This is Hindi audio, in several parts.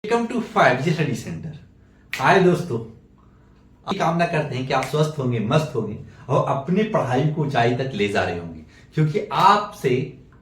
Welcome to 5G study centre. आए दोस्तों, ये कामना करते हैं कि आप स्वस्थ होंगे, मस्त होंगे और अपनी पढ़ाई को ऊंचाई तक ले जा रहे होंगे, क्योंकि आपसे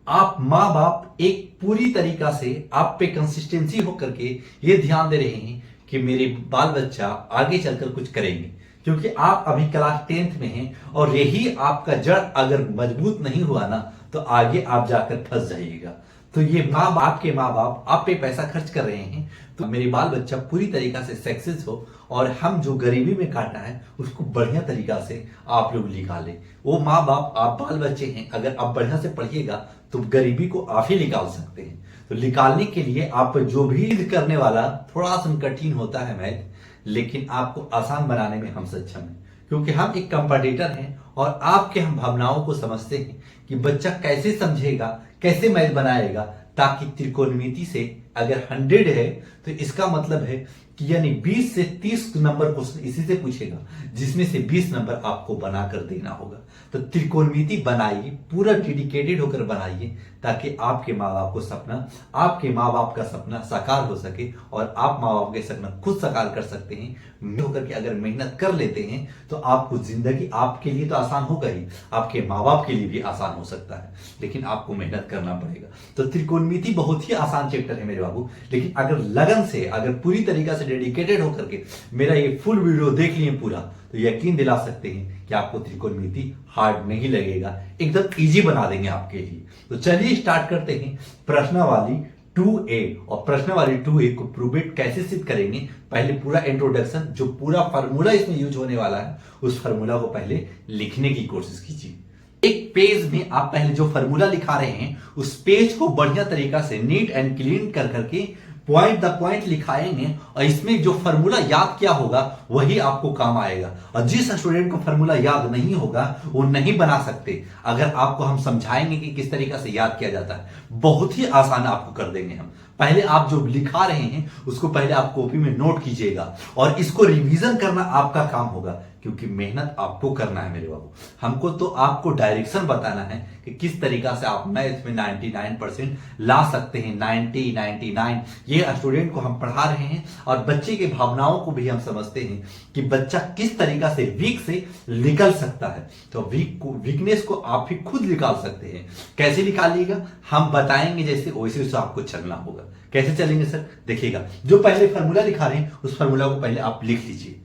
आप माँ बाप एक पूरी तरीका से आप पे कंसिस्टेंसी होकर के ये ध्यान दे रहे हैं कि मेरे बाल बच्चा आगे चलकर कुछ करेंगे, क्योंकि आप अभी क्लास 10th में हैं और यही आपका जड़ अगर मजबूत नहीं हुआ ना तो आगे आप जाकर फंस जाइएगा। तो ये माँ बाप के माँ बाप आप पे पैसा खर्च कर रहे हैं तो मेरे बाल बच्चा पूरी तरीका से सक्सेस हो और हम जो गरीबी में काटा है उसको बढ़िया तरीका से आप लोग निकालें। वो माँ बाप आप बाल बच्चे हैं, अगर आप बढ़िया से पढ़िएगा तो गरीबी को आप ही निकाल सकते हैं। तो निकालने के लिए आप जो भी करने वाला थोड़ा सा कठिन होता है मैथ, लेकिन आपको आसान बनाने में हम सक्षम हैं, क्योंकि हम एक कंपटीटर हैं और आपके हम भावनाओं को समझते हैं कि बच्चा कैसे समझेगा, कैसे मैथ बनाएगा, ताकि त्रिकोणमिति से अगर 100 है तो इसका मतलब है कि यानी 20 से 30 नंबर क्वेश्चन इसी से पूछेगा, जिसमें से 20 नंबर आपको बनाकर देना होगा। तो त्रिकोणमिति बनाइए, पूरा डेडिकेटेड होकर बनाइए, ताकि आपके माँ बाप को सपना, आपके माँ बाप का सपना साकार हो सके और आप माँ बाप के सपना खुद साकार कर सकते हैं। होकर के अगर मेहनत कर लेते हैं तो आपको जिंदगी आपके लिए तो आसान होगा ही, आपके माँ बाप के लिए भी आसान हो सकता है, लेकिन आपको मेहनत करना पड़ेगा। तो त्रिकोणमिति बहुत ही आसान चैप्टर है मेरे बाबू, लेकिन अगर लगन से, अगर पूरी तरीका से डेडिकेटेड होकर के मेरा ये फुल वीडियो देख लिए पूरा, तो यकीन दिला सकते हैं कि आपको त्रिकोणमिति हार्ड नहीं लगेगा, एकदम इजी बना देंगे आपके लिए। तो चलिए स्टार्ट करते हैं प्रश्नावली 2A। और प्रश्नावली 2A को प्रूवेट कैसे सिद्ध करेंगे, पहले पूरा इंट्रोडक्शन, जो पूरा फार्मूला इसमें यूज होने वाला है उस फार्मूला को पहले लिखने की कोशिश कीजिए। एक पेज में आप पहले जो फार्मूला लिखा रहे हैं उस पेज को बढ़िया तरीका से नीट एंड क्लीन कर करके पॉइंट द पॉइंट लिखाएंगे, और इसमें जो फार्मूला याद किया होगा वही आपको काम आएगा। और जिस स्टूडेंट को फार्मूला याद नहीं होगा वो नहीं बना सकते। अगर आपको हम समझाएंगे कि किस तरीका से याद किया जाता है, बहुत ही आसान आपको कर देंगे हम। पहले आप जो लिखा रहे हैं उसको पहले आप कॉपी में नोट कीजिएगा और इसको रिवीजन करना आपका काम होगा, क्योंकि मेहनत आपको करना है मेरे बाबू। हमको तो आपको डायरेक्शन बताना है कि किस तरीका से आप मैथ में 99% ला सकते हैं। 90, 99 ये स्टूडेंट को हम पढ़ा रहे हैं और बच्चे के भावनाओं को भी हम समझते हैं कि बच्चा किस तरीका से वीक से निकल सकता है। तो वीकनेस को आप ही खुद निकाल सकते हैं। कैसे निकालिएगा हम बताएंगे, जैसे वैसे वैसे आपको चलना होगा। कैसे चलेंगे सर, देखिएगा जो पहले फार्मूला लिखा रहे हैं उस फार्मूला को पहले आप लिख लीजिए।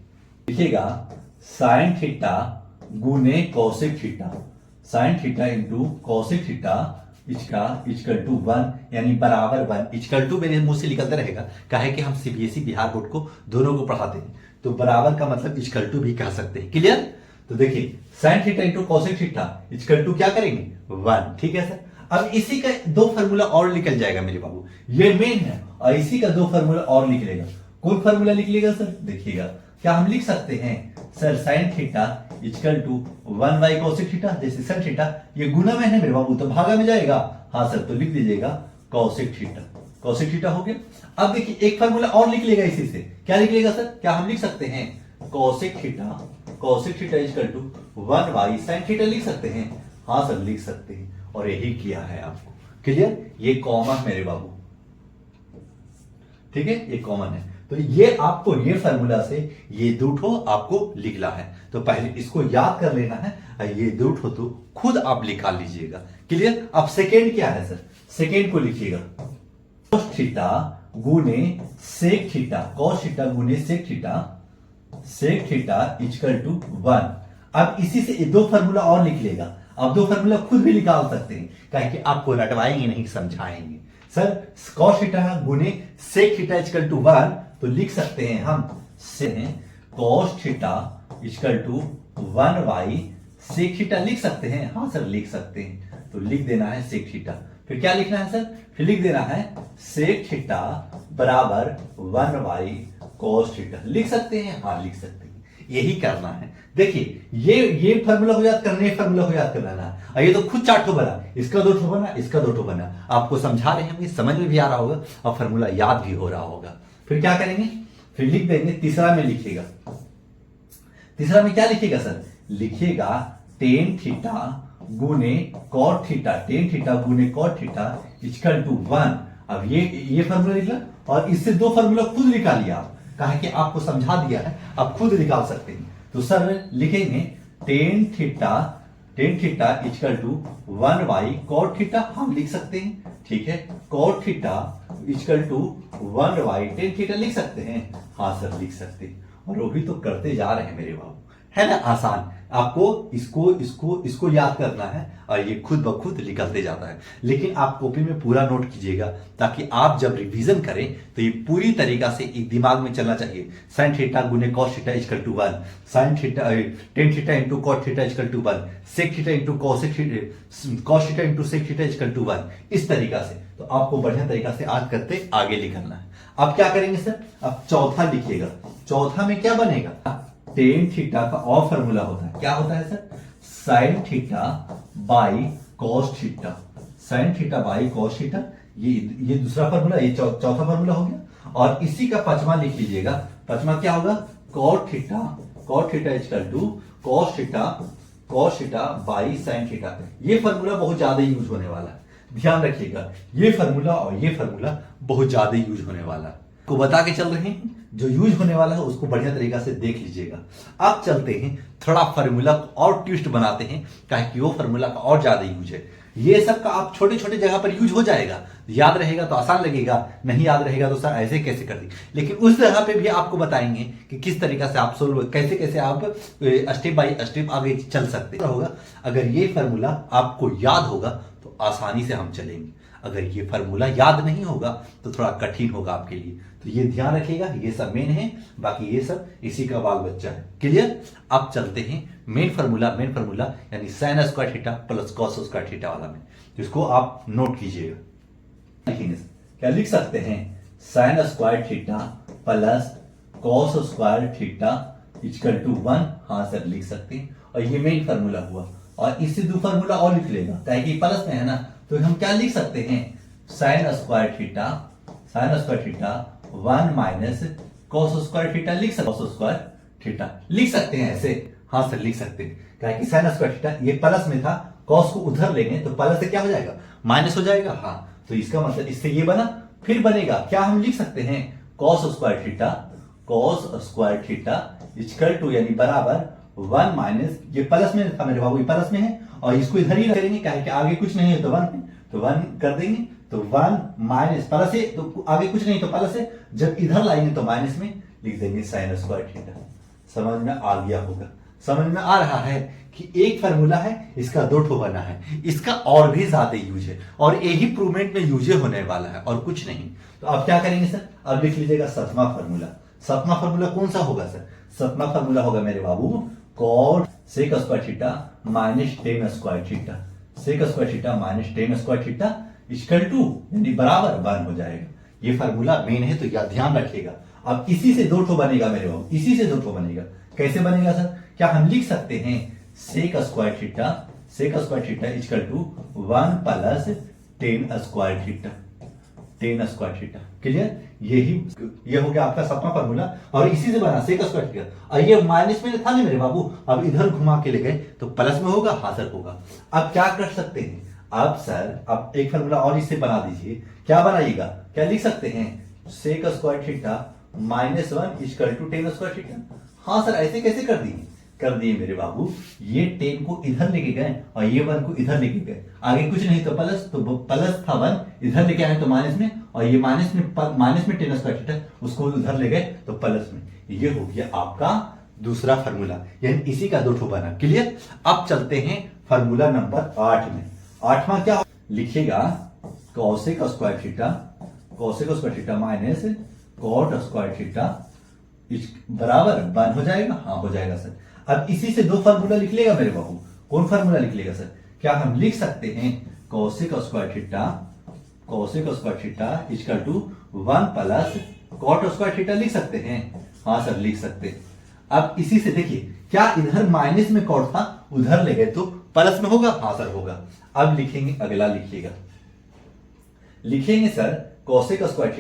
लिखिएगा साइन थीटा गुने cosec theta, sign theta into cosec theta इसका इक्वल टू 1, यानी बराबर 1। इक्वल टू मेरे मुंह से निकलता रहेगा, काहे कि हम सीबीएसई बिहार बोर्ड को दोनों को पढ़ाते हैं, तो बराबर का मतलब इक्वल टू भी कह सकते हैं। क्लियर? तो देखिए sine theta into cosec theta equal to क्या करेंगे 1। ठीक है सर। अब इसी का दो फार्मूला और निकल जाएगा मेरे बाबू, ये मेन है, और इसी का दो फार्मूला और निकलेगा। कौन फार्मूला निकलेगा सर, देखिएगा क्या हम लिख सकते हैं sir, sine theta equal to 1 by cosec theta, जैसे साइन थीटा ये गुना में है मेरे बाबू तो भागा में जाएगा। हाँ सर, तो लिख दीजिएगा कोसेक थीटा, कोसेक थीटा हो गया। अब देखिए एक फार्मूला और निकलेगा इसी से, क्या निकलेगा सर, क्या हम लिख सकते हैं cosec theta, cosec theta equal to 1 by sine theta लिख सकते हैं। हाँ सर लिख सकते हैं, और यही किया है आपको। क्लियर? ये कॉमन मेरे बाबू, ठीक है, ये कॉमन है। तो ये आपको ये फार्मूला से ये दो ठो आपको लिखना है, तो पहले इसको याद कर लेना है, ये दो ठो तो खुद आप लिखा लीजिएगा। क्लियर? अब सेकेंड क्या है सर, सेकेंड को लिखिएगा cos थीटा गुने सेक थीटा, cos थीटा गुने sec theta, sec theta equal to 1। अब इसी से दो फार्मूला और लिख लेगा। अब दो फार्मूला खुद भी निकाल सकते हैं, काहे कि आपको रटवाएंगे नहीं, समझाएंगे। सर cos थीटा गुने सेक थीटा इक्वल टू 1, तो लिख सकते हैं हम से cos theta equal to 1 by sec theta लिख सकते हैं। हाँ सर लिख सकते हैं, तो लिख देना है सेक थीटा, फिर क्या लिखना है सर, फिर लिख देना है सेक थीटा बराबर 1 बाई cos थीटा लिख सकते हैं। हाँ लिख सकते हैं, यही करना है। देखिए ये फार्मूला को याद करना है, फार्मूला को याद करना है। ये तो खुद 4 ठो बना, इसका 2 ठो बना, इसका 2 ठो बना। आपको समझा रहे हैं, समझ में भी आ रहा होगा और फार्मूला याद भी हो रहा होगा। फिर क्या करेंगे, फिर लिख देंगे तीसरा में लिखिएगा। तीसरा में क्या लिखिएगा सर, लिखिएगा टेन थीटा गुने कॉट थीटा, टेन थीटा गुने कॉट थीटा इक्वल टू 1। अब ये फार्मूला निकला और इससे दो फार्मूला खुद निकाल लिया आप, कहा कि आपको समझा दिया है, आप खुद निकाल सकते हैं। तो सर लिखेंगे tan theta equal to 1 cot theta, हम लिख सकते हैं, ठीक है, cot theta equal to 1 tan theta लिख सकते हैं। हाँ सर लिख सकते हैं, और वो भी तो करते जा रहे हैं मेरे बाबू, है ना आसान। आपको इसको याद करना है और ये खुद ब खुद निकलते जाता है। लेकिन आप कॉपी में पूरा नोट कीजिएगा, ताकि आप जब रिवीजन करें तो ये पूरी तरीका से एक दिमाग में चलना चाहिए। साइन थीटा गुने cos theta equal to 1, sine theta tan theta into cot theta equal to 1, sec theta into cos theta into sec theta equal to 1, इस तरीका से। तो आपको बढ़िया तरीका से आज करते आगे निकलना है। अब क्या करेंगे सर, अब चौथा लिखिएगा। चौथा में क्या बनेगा, टेन थीटा का और फॉर्मूला होता है, क्या होता है sir, sine theta by cos theta, sine theta by cos theta, ये दूसरा फॉर्मूला, ये चौथा फॉर्मूला हो गया। और इसी का पांचवा लिख लीजिएगा, पांचवा क्या होगा, cot theta equal to cos theta by sine theta. ये फॉर्मूला बहुत ज्यादा यूज होने वाला है, ध्यान रखिएगा, ये फॉर्मूला और ये फॉर्मूला बहुत ज्यादा यूज होने वाला है, को बता के चल रहे हैं। जो यूज होने वाला है उसको बढ़िया तरीका से देख लीजिएगा। अब चलते हैं थोड़ा फार्मूला और ट्विस्ट बनाते हैं, कि वो फार्मूला का और ज्यादा यूज है। ये सब का आप छोटे छोटे जगह पर यूज हो जाएगा, याद रहेगा तो आसान लगेगा, नहीं याद रहेगा तो सर ऐसे कैसे कर दी। लेकिन उस जगह पे भी आपको बताएंगे कि किस तरीका से आप सोल्व, कैसे कैसे आप स्टेप बाय स्टेप आगे चल सकते होगा। अगर ये फार्मूला आपको याद होगा तो आसानी से हम चलेंगे, अगर ये फार्मूला याद नहीं होगा तो थोड़ा कठिन होगा आपके लिए। तो ये ध्यान रखिएगा, ये सब मेन है, बाकी ये सब इसी का बाल बच्चा है। क्लियर। अब चलते हैं मेन फार्मूला यानी sign square theta plus cos square theta वाला में, जिसको आप नोट कीजिएगा। लिखेंगे क्या लिख सकते हैं, sine square theta plus cos square theta equal to 1। हाँ सर लिख सकते हैं, और ये मेन फार्मूला हुआ। और इससे दो फार्मूला और लिख लेगा, कि प्लस में है ना, तो हम क्या लिख सकते हैं, sine square theta 1 minus cos square theta लिख सकते हैं ऐसे। हाँ सर लिख सकते हैं, कि साइन स्क्वायर थीटा ये प्लस में था, कॉस को उधर लेंगे तो प्लस से क्या हो जाएगा, माइनस हो जाएगा। हाँ तो इसका मतलब इससे ये बना, फिर बनेगा क्या, हम लिख सकते हैं cos square theta equal to यानी बराबर 1 माइनस, ये प्लस में था मेरे बाबू, ये प्लस में है, और इसको इधर ही करेंगे, कि आगे कुछ नहीं है तो 1 तो 1 कर देंगे, तो 1 माइनस प्लस है तो आगे कुछ नहीं तो प्लस है, जब इधर लाएंगे तो माइनस में लिख देंगे साइन स्क्वायर थीटा। समझ में आ गया होगा, समझ में आ रहा है कि एक फार्मूला है, इसका दो ठो बना है, इसका और भी ज्यादा यूज है, और यही प्रूवमेंट में यूज होने वाला है और कुछ नहीं। तो अब क्या करेंगे सर, अब लिख लीजिएगा सातवां फार्मूला कौन सा होगा सर, सातवां फार्मूला होगा मेरे बाबू cot sec square theta minus tan square theta, sec square theta minus tan square theta equal to यानी बराबर 1 हो जाएगा। ये फार्मूला मेन है, तो याद ध्यान रखिएगा। अब इसी से दो ठो बनेगा मेरे बाबू, इसी से दो ठो बनेगा। कैसे बनेगा सर, क्या हम लिख सकते हैं sec square theta equal to 1 plus tan square theta. Clear. ये हो गया आपका सातवां फार्मूला, और इसी से बना सेक स्क्वायर थीटा। और ये माइनस में था ना मेरे बाबू, अब इधर घुमा के ले गए तो प्लस में होगा। हाँ सर होगा। अब क्या कर सकते हैं, अब सर अब एक फार्मूला और इससे बना दीजिए। क्या बनाइएगा, क्या लिख सकते हैं sec square theta minus 1 equal to tan square theta. हाँ सर ऐसे कैसे कर दिए मेरे बाबू, ये 10 को इधर लेके गए और ये 1 को इधर लेके गए, आगे कुछ नहीं तो प्लस, तो प्लस था 1 इधर लेके आए तो माइनस में, और ये माइनस में टेन स्क्वायर थीटा उसको उधर ले गए तो प्लस में। ये हो गया आपका दूसरा फार्मूला, यानी इसी का दो ठो बना। क्लियर। अब चलते हैं फार्मूला नंबर 8 में। 8वां क्या लिखिएगा, cosec square theta minus cot square theta बराबर 1 हो जाएगा। हाँ हो जाएगा सर। अब इसी से दो फार्मूला लिख लेगा मेरे बाबू। कौन फार्मूला लिख लेगा सर, क्या हम लिख सकते हैं cosec square theta equal to 1 plus cot square theta लिख सकते हैं। हाँ सर लिख सकते हैं। अब इसी से देखिए, क्या इधर माइनस में कॉट था, उधर ले गए तो प्लस में होगा। हाँ सर होगा। अब लिखेंगे, अगला लिखेंगे sir cosec square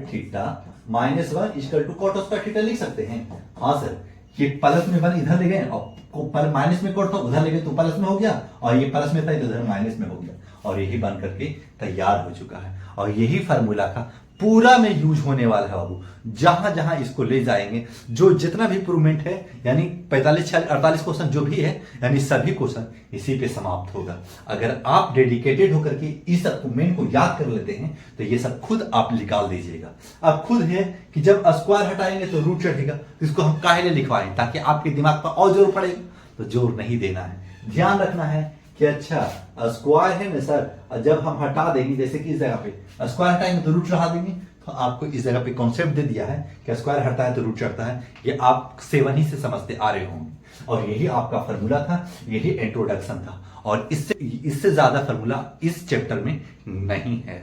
theta minus 1 equal to cot square theta लिख सकते हैं। हाँ सर, ये प्लस में 1 इधर ले गए और माइनस में कॉट था उधर ले गए तो प्लस में हो गया, और ये प्लस में था तो इधर माइनस में हो गया। और यही बन करके तैयार हो चुका है। और यही फार्मूला का पूरा में यूज होने वाला है बाबू। जहां जहां इसको ले जाएंगे, जो जितना भी इंप्रूवमेंट है, यानी 45 46 48 क्वेश्चन जो भी है, यानी सभी क्वेश्चन इसी पे समाप्त होगा। अगर आप डेडिकेटेड होकर के इस इंप्रूवमेंट को याद कर लेते हैं तो ये सब खुद आप निकाल दीजिएगा। अब खुद है कि जब स्क्वायर हटाएंगे तो रूट चढ़ेगा, तो इसको हम काहे लिए लिखवाएं, ताकि आपके दिमाग पर और जोर पड़ेगा। तो जोर नहीं देना है, ध्यान रखना है कि अच्छा स्क्वायर है ना सर, जब हम हटा देंगे, जैसे कि इस जगह पे स्क्वायर हटाएंगे तो रूट चढ़ा देंगे, तो आपको इस जगह पे कॉन्सेप्ट दे दिया है कि स्क्वायर हटता है तो रूट चढ़ता है। ये आप 7 ही से समझते आ रहे होंगे, और यही आपका फार्मूला था, यही इंट्रोडक्शन था, और इससे ज्यादा फार्मूला इस चैप्टर में नहीं है।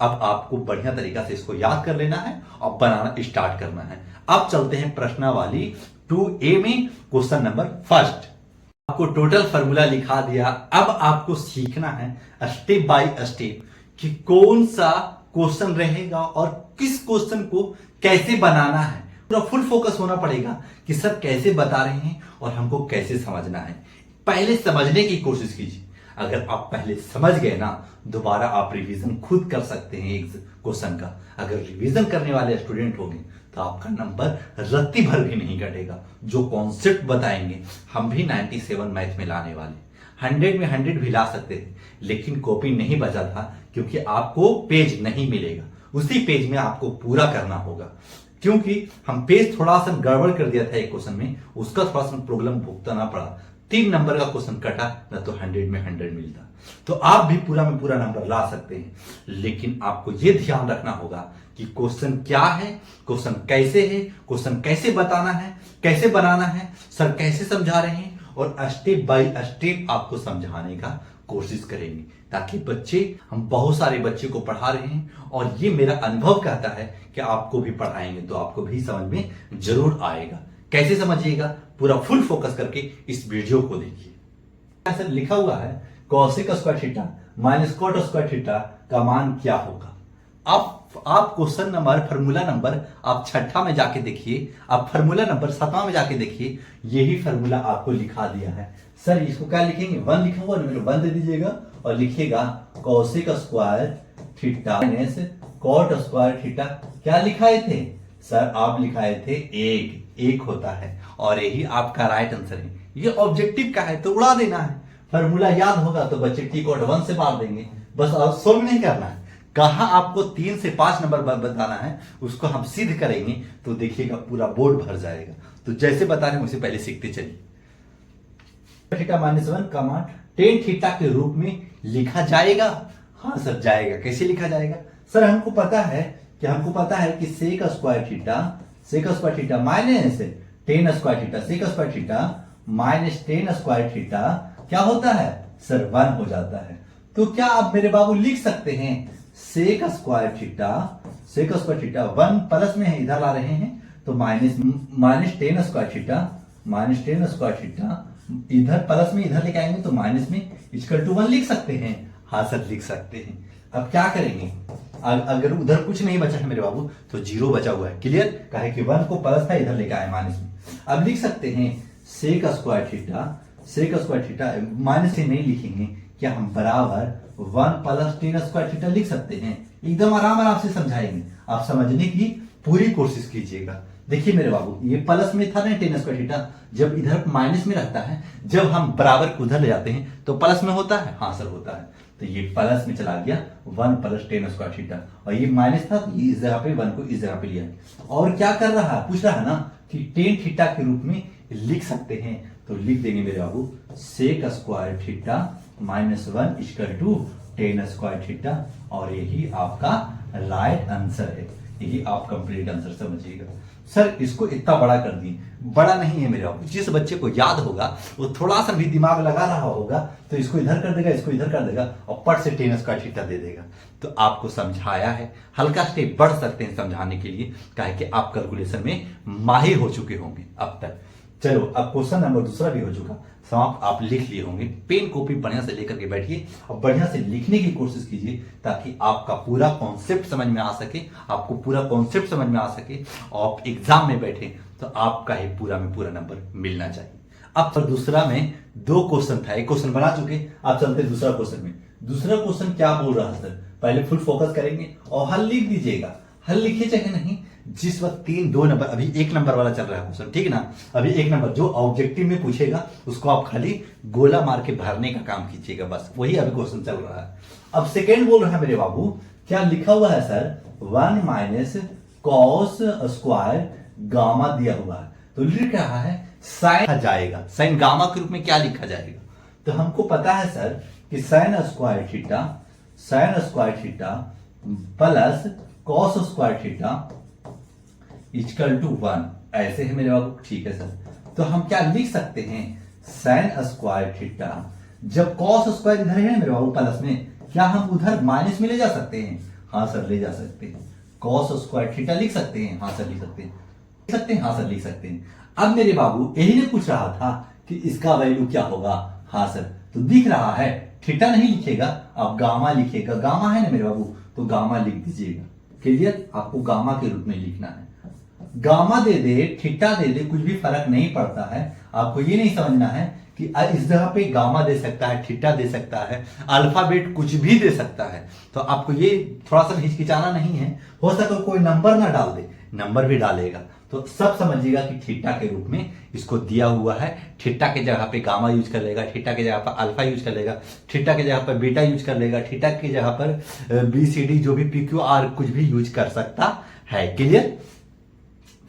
अब आपको बढ़िया तरीका से इसको याद कर लेना है और बनाना स्टार्ट करना है। अब चलते हैं प्रश्नावली 2A में क्वेश्चन नंबर फर्स्ट। आपको टोटल फार्मूला लिखा दिया। अब आपको सीखना है स्टेप बाय स्टेप कि कौन सा क्वेश्चन रहेगा और किस क्वेश्चन को कैसे बनाना है। पूरा फुल फोकस होना पड़ेगा कि सर कैसे बता रहे हैं और हमको कैसे समझना है। पहले समझने की कोशिश कीजिए। अगर आप पहले समझ गए ना, दोबारा आप रिवीजन खुद कर सकते हैं एक क्वेश्चन का। अगर रिवीजन करने वाले स्टूडेंट होंगे तो आपका नंबर रत्ती भर भी नहीं घटेगा। जो कॉन्सेप्ट बताएंगे, हम भी 97 मैथ में लाने वाले, 100 में 100 भी ला सकते थे, लेकिन कॉपी नहीं बचा था क्योंकि आपको पेज नहीं मिलेगा। उसी पेज में आपको पूरा करना होगा, क्योंकि हम पेज थोड़ा सा गड़बड़ कर दिया था एक क्वेश्चन में, उसका थोड़ा सा प्रॉब्लम भुगतना पड़ा। 3 नंबर का क्वेश्चन कटा, ना तो 100 में 100 मिलता। तो आप भी पूरा में पूरा नंबर ला सकते हैं, लेकिन आपको यह ध्यान रखना होगा कि क्वेश्चन क्या है, क्वेश्चन कैसे है, क्वेश्चन कैसे बताना है, कैसे बनाना है, सर कैसे समझा रहे हैं, और स्टेप बाय स्टेप आपको समझाने का कोशिश करेंगे, ताकि हम बहुत सारे बच्चे को पढ़ा रहे हैं, और ये मेरा अनुभव कहता है कि आपको भी पढ़ाएंगे तो आपको भी समझ में जरूर आएगा। कैसे समझिएगा, पूरा फुल फोकस करके इस वीडियो को देखिए। सर लिखा हुआ है cosec square theta minus cot square theta का मान क्या होगा। आप क्वेश्चन नंबर, फार्मूला नंबर आप 6ठा में जाके देखिए, आप फार्मूला नंबर 7वां में जाके देखिए, यही फार्मूला आपको लिखा दिया है। सर इसको क्या लिखेंगे, 1 लिखा हुआ, नंबर 1 दे दीजिएगा और लिखिएगा cosec square theta minus cot square theta. क्या लिखाए थे सर, आप लिखाए थे एक होता है, और यही आपका राइट आंसर है। ये ऑब्जेक्टिव का है तो उड़ा देना है। फार्मूला याद होगा तो बच्चे टी को 1 से मार देंगे, बस सोल्व नहीं करना है। कहा आपको 3 से 5 नंबर बताना है, उसको हम सिद्ध करेंगे तो देखिएगा पूरा बोर्ड भर जाएगा। तो जैसे बता रहे हैं उसे पहले सीखते चलिए। थीटा माइनस 1 का मान टेन थीटा के रूप में लिखा जाएगा। हाँ सर जाएगा, कैसे लिखा जाएगा सर, हमको पता है कि sec square theta minus tan square theta, sec square theta minus tan square theta क्या होता है सर, 1 हो जाता है। तो क्या आप मेरे बाबू लिख सकते हैं सेक स्क्वायर थीटा 1 प्लस में है, इधर ला रहे हैं तो माइनस टेन स्क्वायर थीटा इधर प्लस में इधर लेके आएंगे तो माइनस में इक्वल टू 1 लिख सकते हैं। हाँ सर लिख सकते हैं। अब क्या करेंगे, अगर उधर कुछ नहीं बचा है मेरे बाबू तो 0 बचा हुआ है, क्लियर, काहे कि 1 को प्लस था, इधर लेके आए माइनस में। अब लिख सकते हैं सेक स्क्वायर थीटा माइनस से नहीं लिखेंगे, क्या हम बराबर 1 प्लस टेन स्क्वायर थीटा लिख सकते हैं। एकदम आराम से समझाएंगे, आप समझने की पूरी कोशिश कीजिएगा। देखिए मेरे बाबू, ये प्लस में था ना टेन स्क्वायर थीटा, जब इधर माइनस में रहता है, जब हम बराबर को उधर ले जाते हैं तो प्लस में होता है। हाँ सर होता है, तो ये प्लस में चला गया 1 प्लस टेन स्क्वायर थीटा, और ये माइनस था तो इस जगह पे 1 को इस जगह पे लिया। और क्या कर रहा है, पूछ रहा है ना कि टेन थीटा के रूप में लिख सकते हैं, तो लिख देंगे मेरे बाबू sec square theta minus 1 equal to tan square theta, और यही आपका राइट आंसर है। यही आप कंप्लीट आंसर समझिएगा। सर इसको इतना बड़ा कर दिए, बड़ा नहीं है मेरे बाबू। जिस बच्चे को याद होगा वो थोड़ा सा भी दिमाग लगा रहा होगा तो इसको इधर कर देगा, इसको इधर कर देगा और पट से टेन स्क्वायर थीटा दे देगा। तो आपको समझाया है, हल्का स्टेप बढ़ सकते हैं समझाने के लिए, काहे कि आप कैलकुलेशन में माहिर हो चुके होंगे अब तक। चलो अब क्वेश्चन नंबर दूसरा भी हो चुका समाप्त, आप लिख लिए होंगे। पेन कॉपी बढ़िया से लेकर के बैठिए और बढ़िया से लिखने की कोशिश कीजिए, ताकि आपका पूरा कॉन्सेप्ट समझ में आ सके, आपको पूरा कॉन्सेप्ट समझ में आ सके, और आप एग्जाम में बैठे तो आपका ही पूरा में पूरा नंबर मिलना चाहिए। अब पर दूसरा में 2 क्वेश्चन था, एक क्वेश्चन बना चुके, आप चलते दूसरा क्वेश्चन में। दूसरा क्वेश्चन क्या बोल रहा है सर, पहले फुल फोकस करेंगे और हल लिख दीजिएगा। हल लिखिए चाहे नहीं, जिस वक्त 2 नंबर, अभी 1 नंबर वाला चल रहा है क्वेश्चन, ठीक है ना। अभी 1 नंबर जो ऑब्जेक्टिव में पूछेगा उसको आप खाली गोला मार के भरने का काम कीजिएगा, बस वही अभी क्वेश्चन चल रहा है। अब सेकेंड बोल रहा है मेरे बाबू, क्या लिखा हुआ है sir, 1 minus cos square gamma दिया हुआ है, तो लिख रहा है साइन जाएगा, साइन गामा के रूप में क्या लिखा जाएगा। तो हमको पता है सर कि sine square theta plus cos square theta equal to 1, ऐसे है मेरे बाबू, ठीक है सर। तो हम क्या लिख सकते हैं, साइन स्क्वायर थीटा, जब कॉस स्क्वायर इधर है मेरे बाबू प्लस में, क्या हम उधर माइनस में ले जा सकते हैं? हाँ सर ले जा सकते हैं। कॉस स्क्वायर थीटा लिख सकते हैं, हाँ सर लिख सकते हैं, हाँ सर लिख सकते हैं। अब मेरे बाबू यही ने पूछ रहा था कि इसका वैल्यू क्या होगा, हाँ सर, तो दिख रहा है थीटा नहीं लिखेगा, आप गामा लिखेगा, गामा है ना मेरे बाबू, तो गामा लिख दीजिएगा। क्लियर, आपको गामा के रूप में लिखना है। गामा दे दे थीटा दे दे कुछ भी फर्क नहीं पड़ता है। आपको ये नहीं समझना है कि इस जगह पे गामा दे सकता है, थीटा दे सकता है, अल्फाबेट कुछ भी दे सकता है। तो आपको ये थोड़ा सा हिचकिचाना नहीं है, हो सके कोई नंबर ना डाल दे, नंबर भी डालेगा, तो सब समझिएगा कि थीटा के रूप में इसको दिया हुआ है। थीटा के जगह पे गामा यूज कर लेगा, थीटा के जगह पर अल्फा यूज कर लेगा, थीटा के जगह पर बीटा यूज कर लेगा, थीटा की जगह पर BCD जो भी PQR कुछ भी यूज कर सकता है। क्लियर,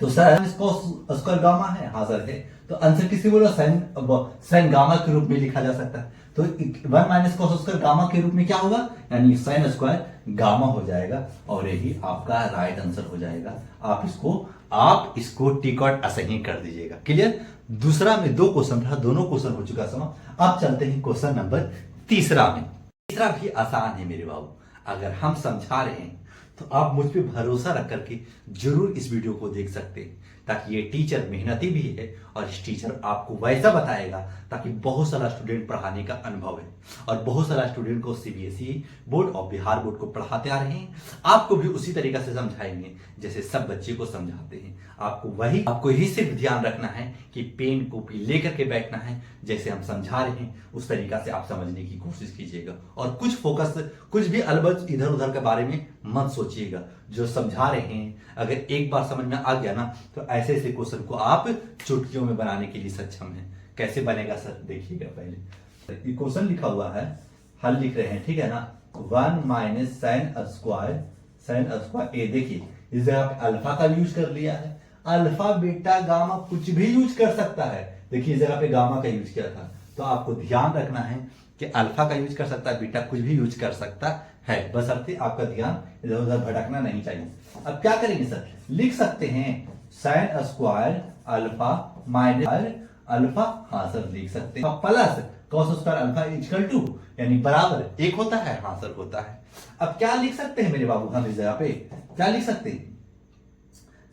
तो सर इसको स्क्वायर गामा है, हाँ सर है, तो आंसर किसी बोला साइन गामा के रूप में लिखा जा सकता है। तो 1 माइनस कॉस स्क्वायर गामा के रूप में क्या होगा, यानी साइन स्क्वायर गामा हो जाएगा, और यही आपका राइट आंसर हो जाएगा। आप इसको टिक आउट असही कर दीजिएगा। क्लियर, दूसरा में 2 क्वेश्चन था, दोनों क्वेश्चन हो चुका समाप्त। अब चलते हैं क्वेश्चन नंबर तीसरा में। तीसरा भी आसान है मेरे बाबू, अगर हम समझा रहे हैं तो आप मुझ पे भरोसा रख करके जरूर इस वीडियो को देख सकते हैं, ताकि ये टीचर मेहनती भी है और इस टीचर आपको वैसा बताएगा ताकि बहुत सारा स्टूडेंट पढ़ाने का अनुभव है, और बहुत सारा स्टूडेंट को CBSE बोर्ड और बिहार बोर्ड को पढ़ाते आ रहे हैं। आपको भी उसी तरीका से समझाएंगे जैसे सब बच्चे को समझाते हैं। आपको यही सिर्फ ध्यान रखना है कि पेन कॉपी लेकर के बैठना है, जैसे हम समझा रहे हैं उस तरीका से आप समझने की कोशिश कीजिएगा, और कुछ भी अलबत्त इधर उधर के बारे में मत सोचिएगा। जो समझा रहे हैं अगर एक बार समझ में आ गया ना, तो ऐसे ऐसे क्वेश्चन को आप चुटकियों में बनाने के लिए सक्षम हैं। कैसे बनेगा सर, देखिएगा। पहले ये क्वेश्चन लिखा हुआ है, हल लिख रहे हैं, ठीक है ना। 1 माइनस साइन स्क्वायर ए, देखिए इस जगह पे अल्फा का यूज कर लिया है, अल्फा बीटा गामा कुछ भी यूज कर सकता है। देखिए इस जगह पे गामा का यूज किया था, तो आपको ध्यान रखना है कि अल्फा का यूज कर सकता है, बीटा कुछ भी यूज कर सकता है, बशर्ते आपका ध्यान इधर उधर भटकना नहीं चाहिए। अब क्या करेंगे सर, लिख सकते हैं sine square alpha minus alpha, हाँ सर लिख सकते हैं, plus cos square alpha equal to, यानी बराबर 1 होता है, हाँ सर होता है। अब क्या लिख सकते हैं मेरे बाबू, हम इस जगह पे क्या लिख सकते हैं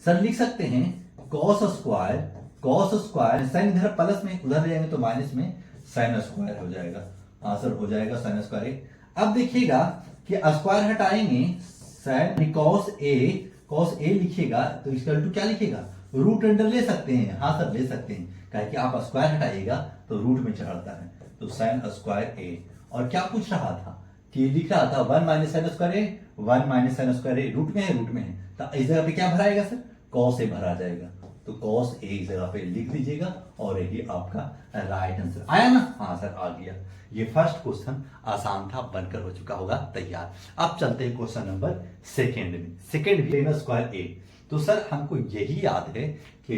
सर, लिख सकते हैं कॉस स्क्वायर साइन इधर प्लस में, उधर ले जाएंगे तो माइनस में, साइन स्क्वायर हो जाएगा, हाँ सर हो जाएगा साइन स्क्वायर। अब देखिएगा कि स्क्वायर हटाएंगे, साइन कॉस ए लिखिएगा तो इक्वल टू क्या लिखेगा, रूट अंडर ले सकते हैं, हाँ सर ले सकते हैं, कहे कि आप स्क्वायर हटाइएगा तो रूट में चढ़ता है, तो साइन स्क्वायर ए। और क्या पूछ रहा था कि लिख रहा था 1 minus sine square A, 1 minus sine square A root में है, तो इस जगह पे क्या भराएगा सर, कॉस ए भरा जाएगा, तो कॉस ए इस जगह पे लिख दीजिएगा, और यही आपका राइट आंसर आया ना, हाँ सर आ गया। ये फर्स्ट क्वेश्चन आसान था, बनकर हो चुका होगा तैयार। अब चलते हैं क्वेश्चन नंबर सेकेंड में। सेकेंड भी टेन स्क्वायर ए, तो सर हमको यही याद है कि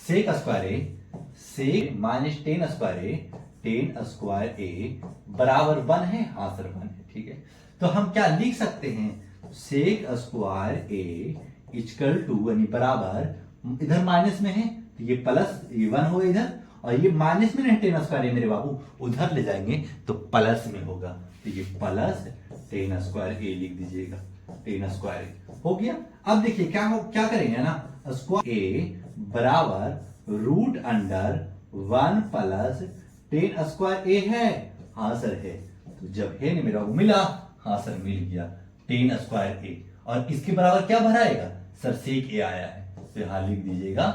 sec square A, sec minus tan square A बराबर 1 है, हाँ सर 1 है, ठीक है। तो हम क्या लिख सकते हैं, sec square A equal to, यानी बराबर, इधर माइनस में है तो ये प्लस, ये 1 होगा इधर, और ये माइनस में नहीं टेन स्क्वायर है मेरे बाबू, उधर ले जाएंगे तो प्लस में होगा, तो ये प्लस टेन स्क्वायर ए लिख दीजिएगा, टेन स्क्वायर ए हो गया। अब देखिए क्या करेंगे ना, स्क्वायर ए बराबर root under 1 plus tan square A है, हाँ सर है, तो जब है नहीं मेरा बाबू मिला, हाँ सर मिल गया टेन स्क्वायर ए, और इसके बराबर क्या भराएगा सर, सेक ए आया है, तो यहां लिख दीजिएगा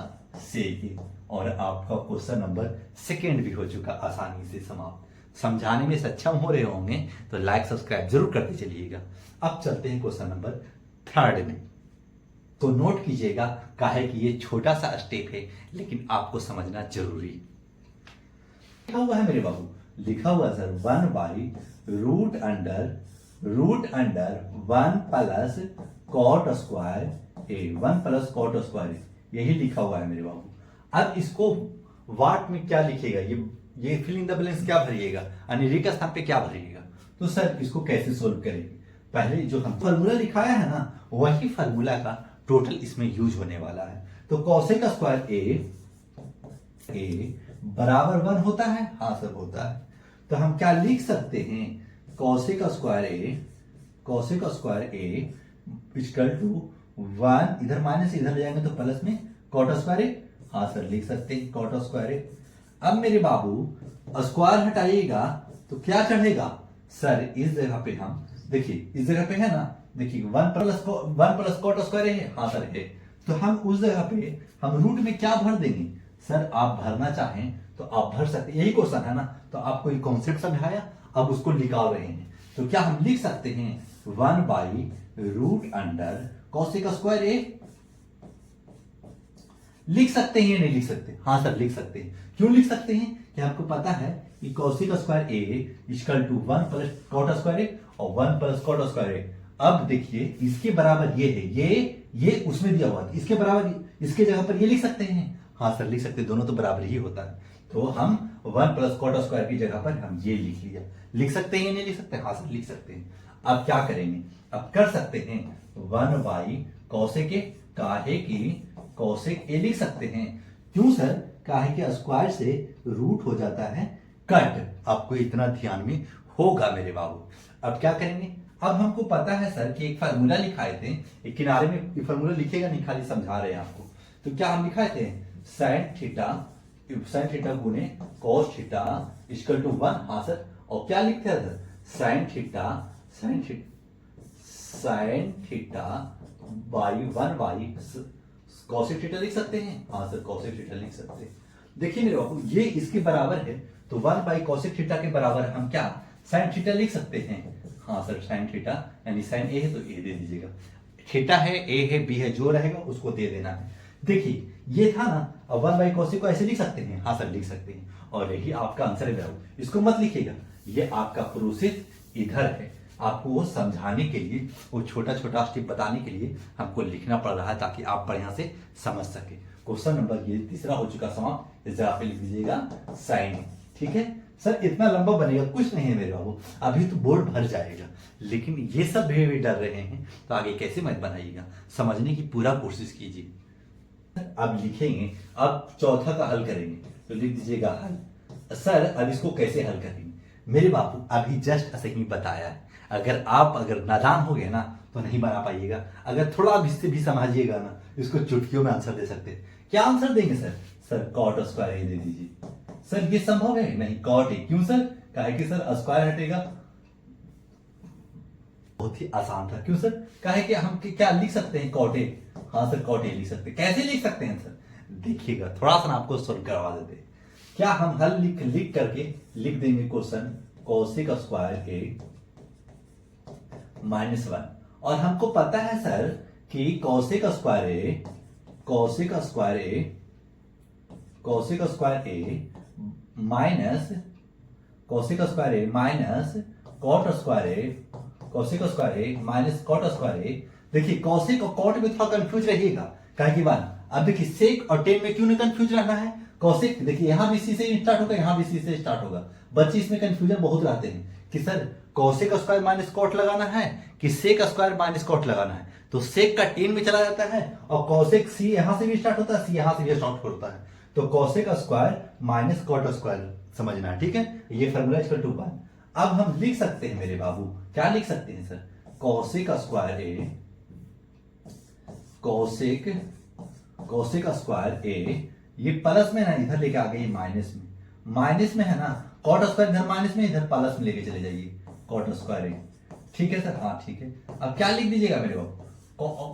सेक ए, और आपका क्वेश्चन नंबर सेकेंड भी हो चुका आसानी से समाप्त। समझाने में सक्षम हो रहे होंगे तो लाइक सब्सक्राइब जरूर करते चलिएगा। अब चलते हैं क्वेश्चन नंबर थर्ड में। तो नोट कीजिएगा, काहे कि ये छोटा सा स्टेप है लेकिन आपको समझना जरूरी। लिखा हुआ है मेरे बाबू, लिखा हुआ sir 1 by root under 1 plus cot square A, 1 plus cot square A, यही लिखा हुआ है मेरे बाबू। अब इसको वाट में क्या लिखेगा, ये फिल इन द ब्लैंक्स क्या भरिएगा, यानी के स्थान पे क्या भरिएगा। तो सर इसको कैसे सोल्व करेंगे, पहले जो हम फॉर्मूला लिखाया है ना वही फॉर्मूला का टोटल इसमें यूज होने वाला है। तो कॉसेक स्क्वायर ए बराबर 1 होता है, हाँ सर होता है। तो हम क्या लिख सकते हैं, cosec square A equal to 1, इधर माइनस इधर ले जाएंगे तो प्लस में कॉट स्क्वायर ए, हाँ सर लिख सकते हैं कॉट स्क्वायर ए। अब मेरे बाबू स्क्वायर हटाइएगा तो क्या चढ़ेगा सर, इस जगह पे हम देखिए, इस जगह पे है ना, देखिए 1 प्लस कॉट स्क्वायर है, हाँ सर है। तो हम उस जगह पे हम रूट में क्या भर देंगे सर, आप भरना चाहें तो आप भर सकते, यही क्वेश्चन है ना, तो आपको ये कॉन्सेप्ट समझाया, अब उसको निकाल रहे हैं। तो क्या हम लिख सकते हैं 1 by root under cosec square A, लिख सकते हैं या नहीं लिख सकते, हाँ सर लिख सकते हैं। क्यों लिख सकते हैं कि आपको पता है कि cosec square A equal to 1 plus cot square A और 1 प्लस कॉट स्क्वायर ए। अब देखिए इसके बराबर ये है, ये उसमें दिया हुआ था, इसके बराबर इसके जगह पर ये लिख सकते हैं, हाँ सर लिख सकते हैं, दोनों तो बराबर ही होता है। तो हम 1 प्लस कॉट स्क्वायर की जगह पर हम ये लिख लिया, लिख सकते हैं या नहीं लिख सकते, हाँ सर लिख सकते हैं। अब क्या करेंगे, अब कर सकते हैं 1 बाई कॉसेक ए, काहे की कॉसेक ए लिख सकते हैं, क्यों सर, काहे कि स्क्वायर से रूट हो जाता है कट, आपको इतना ध्यान में होगा मेरे बाबू। अब क्या करेंगे, अब हमको पता है सर कि एक फार्मूला लिखाए थे, एक किनारे में फार्मूला लिखेगा नहीं, खाली समझा रहे हैं आपको। तो क्या हम लिखाए थे, साइन थीटा गुने कॉस थीटा इक्वल टू 1, हाँ सर। और क्या लिखते हैं sir, sine theta by 1 by cosec theta लिख सकते हैं, हाँ सर कॉसेक थीटा लिख सकते हैं। देखिए मेरे बाबू ये इसके बराबर है, तो 1 बाई कॉसेक थीटा के बराबर हम क्या साइन थीटा लिख सकते हैं, हाँ सर साइन थीटा, यानी साइन ए है तो ए दे दीजिएगा, थीटा है ए है बी है, जो रहेगा उसको दे देना है। देखिए ये था ना, अब 1 बाई कॉसेक को ऐसे लिख सकते हैं, हाँ सर लिख सकते हैं, और यही आपका आंसर है बाबू। इसको मत लिखिएगा, ये आपका प्रोसेस इधर है, आपको वो समझाने के लिए, वो छोटा छोटा स्टेप बताने के लिए हमको लिखना पड़ रहा है ताकि आप बढ़िया से समझ सके। क्वेश्चन नंबर ये तीसरा हो चुका समाप्त, इस जगह पे लिख दीजिएगा साइन, ठीक है सर। इतना लंबा बनेगा, कुछ नहीं है मेरे बाबू, अभी तो बोर्ड भर जाएगा, लेकिन ये सब भी डर रहे हैं तो आगे कैसे मत बनाइएगा, समझने की पूरा कोशिश कीजिए। अब लिखेंगे, अब चौथा का हल करेंगे, तो लिख दीजिएगा हल। सर अब इसको कैसे हल करेंगे मेरे बापू, अभी जस्ट ऐसे ही बताया है, अगर नादान हो गए ना तो नहीं बना पाइएगा, अगर थोड़ा इससे भी समझिएगा ना, इसको चुटकियों में आंसर दे सकते हैं। क्या आंसर देंगे सर कॉट स्क्वायर ए दे दीजिए। सर ये संभव है नहीं, कॉट ए, क्यों सर, काहे कि सर स्क्वायर हटेगा, बहुत ही आसान था, क्यों सर, काहे कि हम क्या लिख सकते हैं कॉट ए, हाँ सर कॉट ए लिख सकते हैं। कैसे लिख सकते हैं सर, देखिएगा थोड़ा सा आपको सॉल्व करवा देते हैं। क्या हम हल लिख करके लिख देंगे क्वेश्चन कॉसेक स्क्वायर ए -1, और हमको पता है सर कि cosec square A minus cot square A minus cot square ए। देखिए कॉसेक और कॉट में थोड़ा कंफ्यूज रहिएगा, काहे कि वन, अब देखिए सेक और टेन में क्यों नहीं कंफ्यूज रहना है, कॉसेक देखिए यहां भी सी से स्टार्ट होगा, यहां भी सी से स्टार्ट होगा, बच्चे इसमें कंफ्यूजन बहुत रहते हैं कि sir cosec square minus cot लगाना है कि सेक स्क्वायर माइनस कॉट लगाना है। तो सेक का टेन में चला जाता है, और कॉसेक सी यहां से भी स्टार्ट होता है, सी यहां से भी स्टार्ट होता है, तो cosec square minus cot square समझना है, ठीक है। ये फॉर्मूला इक्वल टू 1। अब हम लिख सकते हैं मेरे बाबू, क्या लिख सकते हैं सर, कॉसेक स्क्वायर ए, ये प्लस में ना इधर लेके आ गई माइनस में है ना, कॉट स्क्वायर इधर माइनस में, इधर प्लस में लेके चले जाइए, कॉट स्क्वायर ए, ठीक है सर, हाँ ठीक है। अब क्या लिख दीजिएगा मेरे बाबू,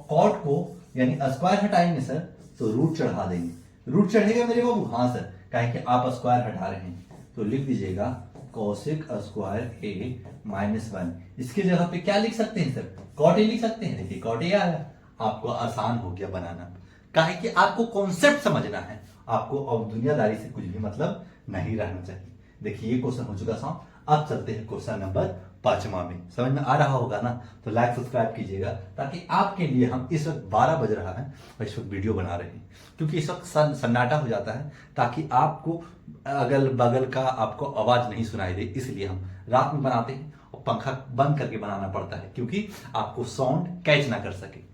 कॉट को यानी स्क्वायर हटाएंगे सर तो रूट चढ़ा देंगे, रूट चढ़ेगा मेरे बाबू, हाँ सर, काहे कि आप स्क्वायर हटा रहे हैं, तो लिख दीजिएगा कोसेक स्क्वायर ए माइनस 1। इसके जगह पे क्या लिख सकते हैं सर, कॉट ए लिख सकते हैं। देखिए कॉट ए आया, आपको आसान हो गया बनाना, काहे कि आपको कॉन्सेप्ट समझना है, आपको अब दुनियादारी से कुछ भी मतलब नहीं रहना चाहिए। देखिए ये क्वेश्चन हो चुका साहब। अब चलते हैं क्वेश्चन नंबर 5वां में। समझ में आ रहा होगा ना, तो लाइक सब्सक्राइब कीजिएगा, ताकि आपके लिए हम इस वक्त 12 बज रहा है और इस वक्त वीडियो बना रहे हैं, क्योंकि इस वक्त सन्नाटा हो जाता है, ताकि आपको अगल बगल का आपको आवाज नहीं सुनाई दे, इसलिए हम रात में बनाते हैं और पंखा बंद करके बनाना पड़ता है, क्योंकि आपको साउंड कैच ना कर सके।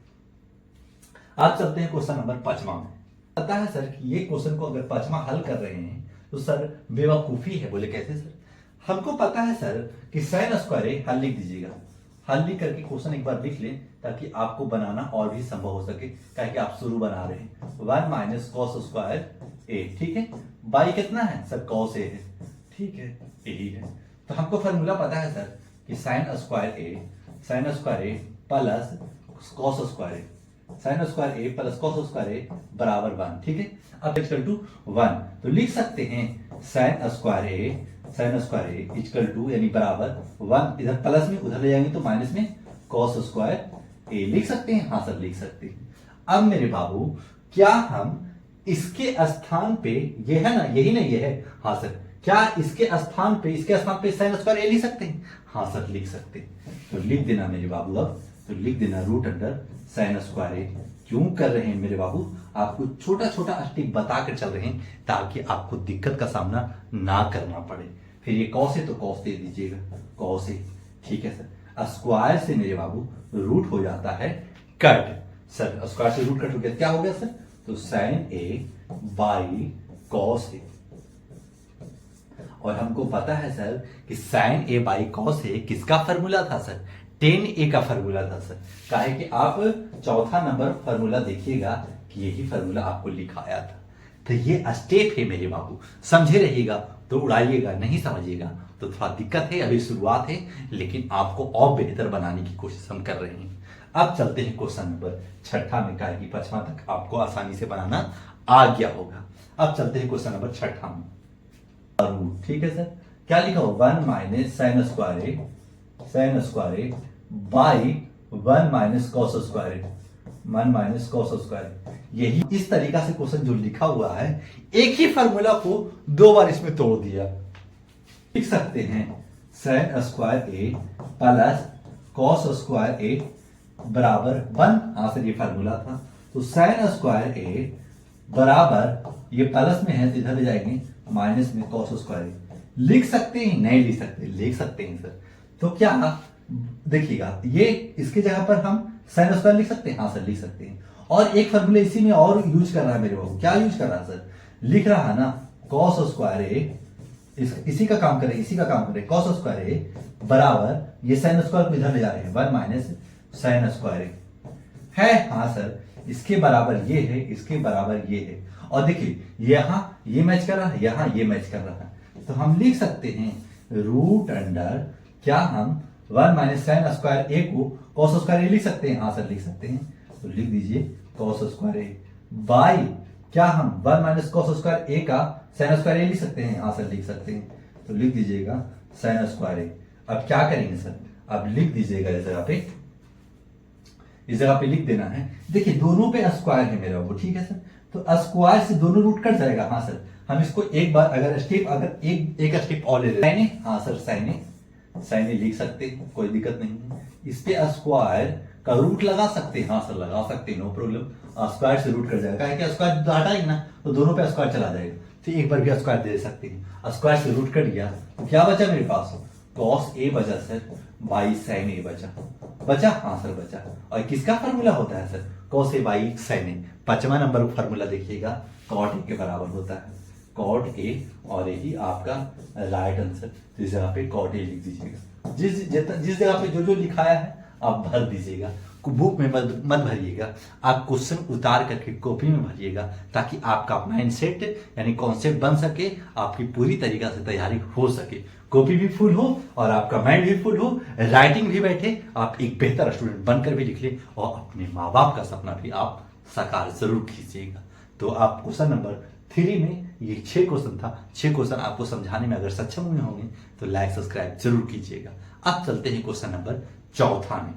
आज चलते हैं क्वेश्चन नंबर 5वां में। पता है सर कि ये क्वेश्चन को अगर 5वां हल कर रहे हैं तो सर बेवकूफी है। बोले कैसे सर? हमको पता है सर कि साइन स्क्वायर ए, हल लिख दीजिएगा, हल लिख करके क्वेश्चन एक बार लिख लें, ताकि आपको बनाना और भी संभव हो सके, कि आप शुरू बना रहे हैं। 1 माइनस कॉस स्क्वायर ए, ठीक है। बाई कितना है सर, कॉस ए है, ठीक है, यही है। तो हमको फॉर्मूला पता है सर कि sine square A plus cos square A, sign square A plus cos square A बराबर 1, ठीक है। अब इक्वल टू 1, तो लिख सकते हैं sine square A equal to यानी बराबर 1, इधर प्लस में उधर ले जाएंगे तो माइनस में कॉस स्क्वायर ए लिख सकते हैं, हाँ सर लिख सकते हैं। अब मेरे बाबू क्या हम इसके स्थान पे, ये है ना, यही ना ये है, हाँ सर, क्या इसके स्थान पे साइन स्क्वायर ए लिख सकते हैं? हाँ सर लिख सकते हैं। तो लिख देना मेरे बाबू, अब तो लिख देना रूट अंडर साइन स्क्वायर ए। क्यों कर रहे हैं मेरे बाबू? आपको छोटा छोटा स्टेप बता कर चल रहे हैं, ताकि आपको दिक्कत का सामना ना करना पड़े। फिर ये कॉस है तो कॉस दे दीजिएगा, कॉस है, ठीक है सर। स्क्वायर से मेरे बाबू रूट हो जाता है कट, सर स्क्वायर से रूट कट हो गया, क्या हो गया सर? तो sine A by cos A. और हमको पता है सर कि sign A by cos A किसका फॉर्मूला था सर? टेन ए का फॉर्मूला था सर। काहे कि आप चौथा नंबर फॉर्मूला देखिएगा कि यही फॉर्मूला आपको लिखाया था। तो ये स्टेप है मेरे बाबू, समझे रहिएगा तो उड़ाइएगा, नहीं समझिएगा तो थोड़ा दिक्कत है, अभी शुरुआत है, लेकिन आपको और बेहतर बनाने की कोशिश हम कर रहे हैं। अब चलते हैं क्वेश्चन नंबर 6 में, काहे कि 5वां तक आपको आसानी से बनाना आ गया होगा। अब चलते हैं क्वेश्चन नंबर 6 में, रूट, ठीक है सर। क्या लिखा हो? 1 minus sine square A by 1 minus cos square A, 1 minus cos square. यही इस तरीका से क्वेश्चन जो लिखा हुआ है, एक ही फार्मूला को 2 बार इसमें तोड़ दिया। लिख सकते हैं sine square A plus cos square A बराबर 1, हाँ सर ये फार्मूला था। तो साइन स्क्वायर ए बराबर, ये प्लस में है तो इधर ले जाएंगे, माइनस में कॉस स्क्वायर ए। लिख सकते हैं? नहीं लिख सकते, लिख सकते हैं सर। तो क्या देखिएगा, ये इसके जगह पर हम साइन स्क्वायर लिख सकते हैं, हाँ सर लिख सकते हैं। और एक फॉर्मूला इसी में और यूज कर रहा है मेरे बाबू, क्या यूज कर रहा है सर? लिख रहा है ना कॉस स्क्वायर ए, इसी का काम करें, कॉस स्क्वायर ए बराबर, ये साइन स्क्वायर को इधर ले जा रहे हैं, 1 माइनस साइन स्क्वायर ए है, हाँ सर, इसके बराबर ये है, इसके बराबर ये है। और देखिए यहां ये मैच कर रहा है, यहां ये मैच कर रहा है, तो हम लिख सकते हैं रूट अंडर, क्या हम 1 माइनस साइन स्क्वायर ए को कॉस स्क्वायर ए लिख सकते हैं, हाँ सर लिख सकते हैं। तो लिख दीजिए कॉस स्क्वायर ए बाई, क्या हम 1 माइनस कॉस स्क्वायर ए का साइन स्क्वायर ए लिख सकते हैं, हाँ सर लिख सकते हैं। तो लिख दीजिएगा साइन स्क्वायर ए। अब क्या करेंगे सर? अब लिख दीजिएगा इस जगह पे लिख देना है। देखिए दोनों पे स्क्वायर है मेरा वो, ठीक है सर। तो स्क्वायर से दोनों रूट कट जाएगा, हाँ सर। हम इसको एक बार अगर एक स्टेप और ले लेते हैं, हाँ सर साइन ए लिख सकते हैं, कोई दिक्कत नहीं है। इस पे स्क्वायर का रूट लगा सकते हैं, हाँ सर लगा सकते हैं, नो प्रॉब्लम। स्क्वायर से रूट कट जाएगा, क्या स्क्वायर हटाएंगे ना तो दोनों पे स्क्वायर चला जाएगा, तो एक बार भी स्क्वायर दे सकते हैं। स्क्वायर से रूट कट गया तो क्या बचा मेरे पास? कॉस ए बचा सर बाई साइन ए बचा, हाँ सर बचा। और किसका फार्मूला होता है sir? Cos A by sine A. 5वां नंबर का फार्मूला देखिएगा, कॉट ए के बराबर होता है, कॉट ए, और यही आपका राइट आंसर। तो इस जगह पे कॉट ए लिख दीजिएगा, जिस जगह पे जो लिखाया है आप भर दीजिएगा। बुक में मत भरिएगा, आप क्वेश्चन उतार करके कॉपी में भरिएगा, ताकि आपका माइंडसेट यानी कॉन्सेप्ट बन सके, आपकी पूरी तरीका से तैयारी हो सके, कॉपी भी फुल हो और आपका माइंड भी फुल हो, राइटिंग भी बैठे, आप एक बेहतर स्टूडेंट बनकर भी लिख ले और अपने माँ बाप का सपना भी आप साकार जरूर कीजिएगा। तो तो आप क्वेश्चन नंबर 3 में ये 6 क्वेश्चन था। 6 क्वेश्चन आपको समझाने में अगर सक्षम हुए होंगे तो लाइक सब्सक्राइब जरूर कीजिएगा। अब चलते हैं क्वेश्चन नंबर 4 में।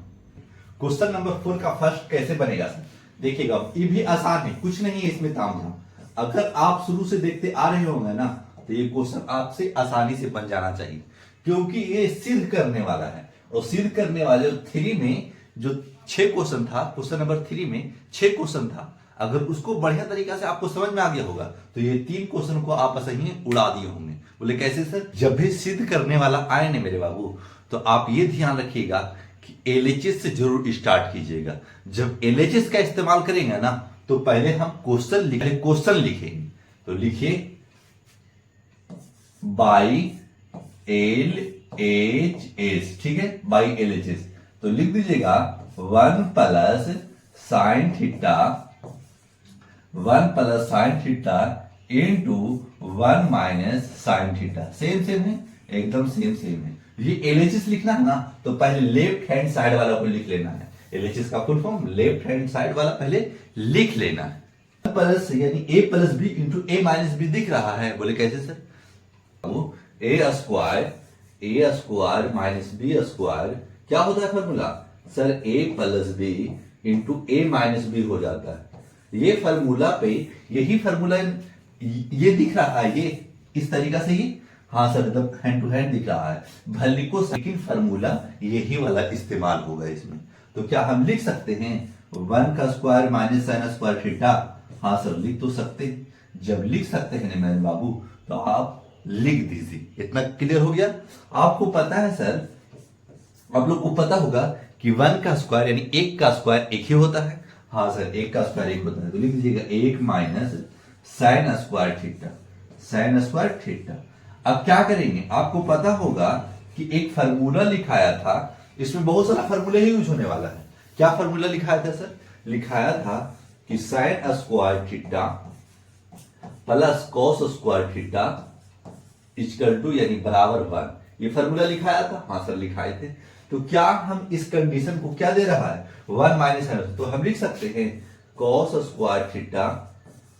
क्वेश्चन नंबर 4 का फर्स्ट कैसे बनेगा सर? देखिएगा, ये भी आसान है, कुछ नहीं है इसमें तामझाम। अगर आप शुरू से देखते आ रहे होंगे ना तो ये क्वेश्चन आपसे आसानी से बन जाना चाहिए, क्योंकि ये सिद्ध करने वाला है। और सिद्ध करने वाले 3 में जो 6 क्वेश्चन था, क्वेश्चन नंबर 3 में 6 क्वेश्चन था, अगर उसको बढ़िया तरीका से आपको समझ में आ गया होगा तो ये 3 क्वेश्चन को आप सही उड़ा दिए होंगे। बोले कैसे सर? जब भी सिद्ध करने वाला आए ना मेरे बाबू, तो आप ये ध्यान रखिएगा कि एलएचएस से जरूर स्टार्ट कीजिएगा। जब एलएचएस का इस्तेमाल करेंगे ना तो पहले हम क्वेश्चन लिखेंगे। तो लिखिए बाई एलएचएस, ठीक है, बाई एलएचएस। तो लिख दीजिएगा 1 plus sign theta into 1 minus sine theta. Same है, एकदम सेम है। ये एलएचएस लिखना है ना तो पहले लेफ्ट हैंड साइड वाला को लिख लेना है। एलएचएस का full form left hand side वाला पहले लिख लेना है। प्लस यानी ए plus B into A minus B दिख रहा है। बोले कैसे sir? A square minus B square क्या होता है formula? Sir A plus B into A minus B हो जाता है। ये फॉर्मूला पे यही फॉर्मूला ये दिख रहा है, ये इस तरीका से ही, हाँ सर, एकदम हैंड टू हैंड दिख रहा है। भले को सेकंड फॉर्मूला यही वाला इस्तेमाल होगा इसमें। तो क्या हम लिख सकते हैं 1 का square minus sine square theta? हाँ सर, लिख तो सकते हैं। जब लिख सकते हैं मेरे बाबू तो आप लिख दीजिए। इतना क्लियर हो गया? आपको पता है सर, आप लोग को पता होगा कि 1 का स्क्वायर यानी 1 का स्क्वायर 1 ही होता है। हाँ सर, 1 का स्क्वायर 1 होता है। तो लिख दीजिएगा 1 माइनस साइन स्क्वायर थीटा। अब क्या करेंगे? आपको पता होगा कि एक फार्मूला लिखाया था, इसमें बहुत सारा फार्मूला ही यूज होने वाला है। क्या फार्मूला लिखाया था सर? लिखाया था कि sine square theta plus cos square theta equal to यानी बराबर 1। ये फार्मूला लिखाया था। हाँ सर, लिखाए थे। तो क्या हम इस कंडीशन को क्या दे रहा है? 1 माइनस है, तो हम लिख सकते हैं cos square theta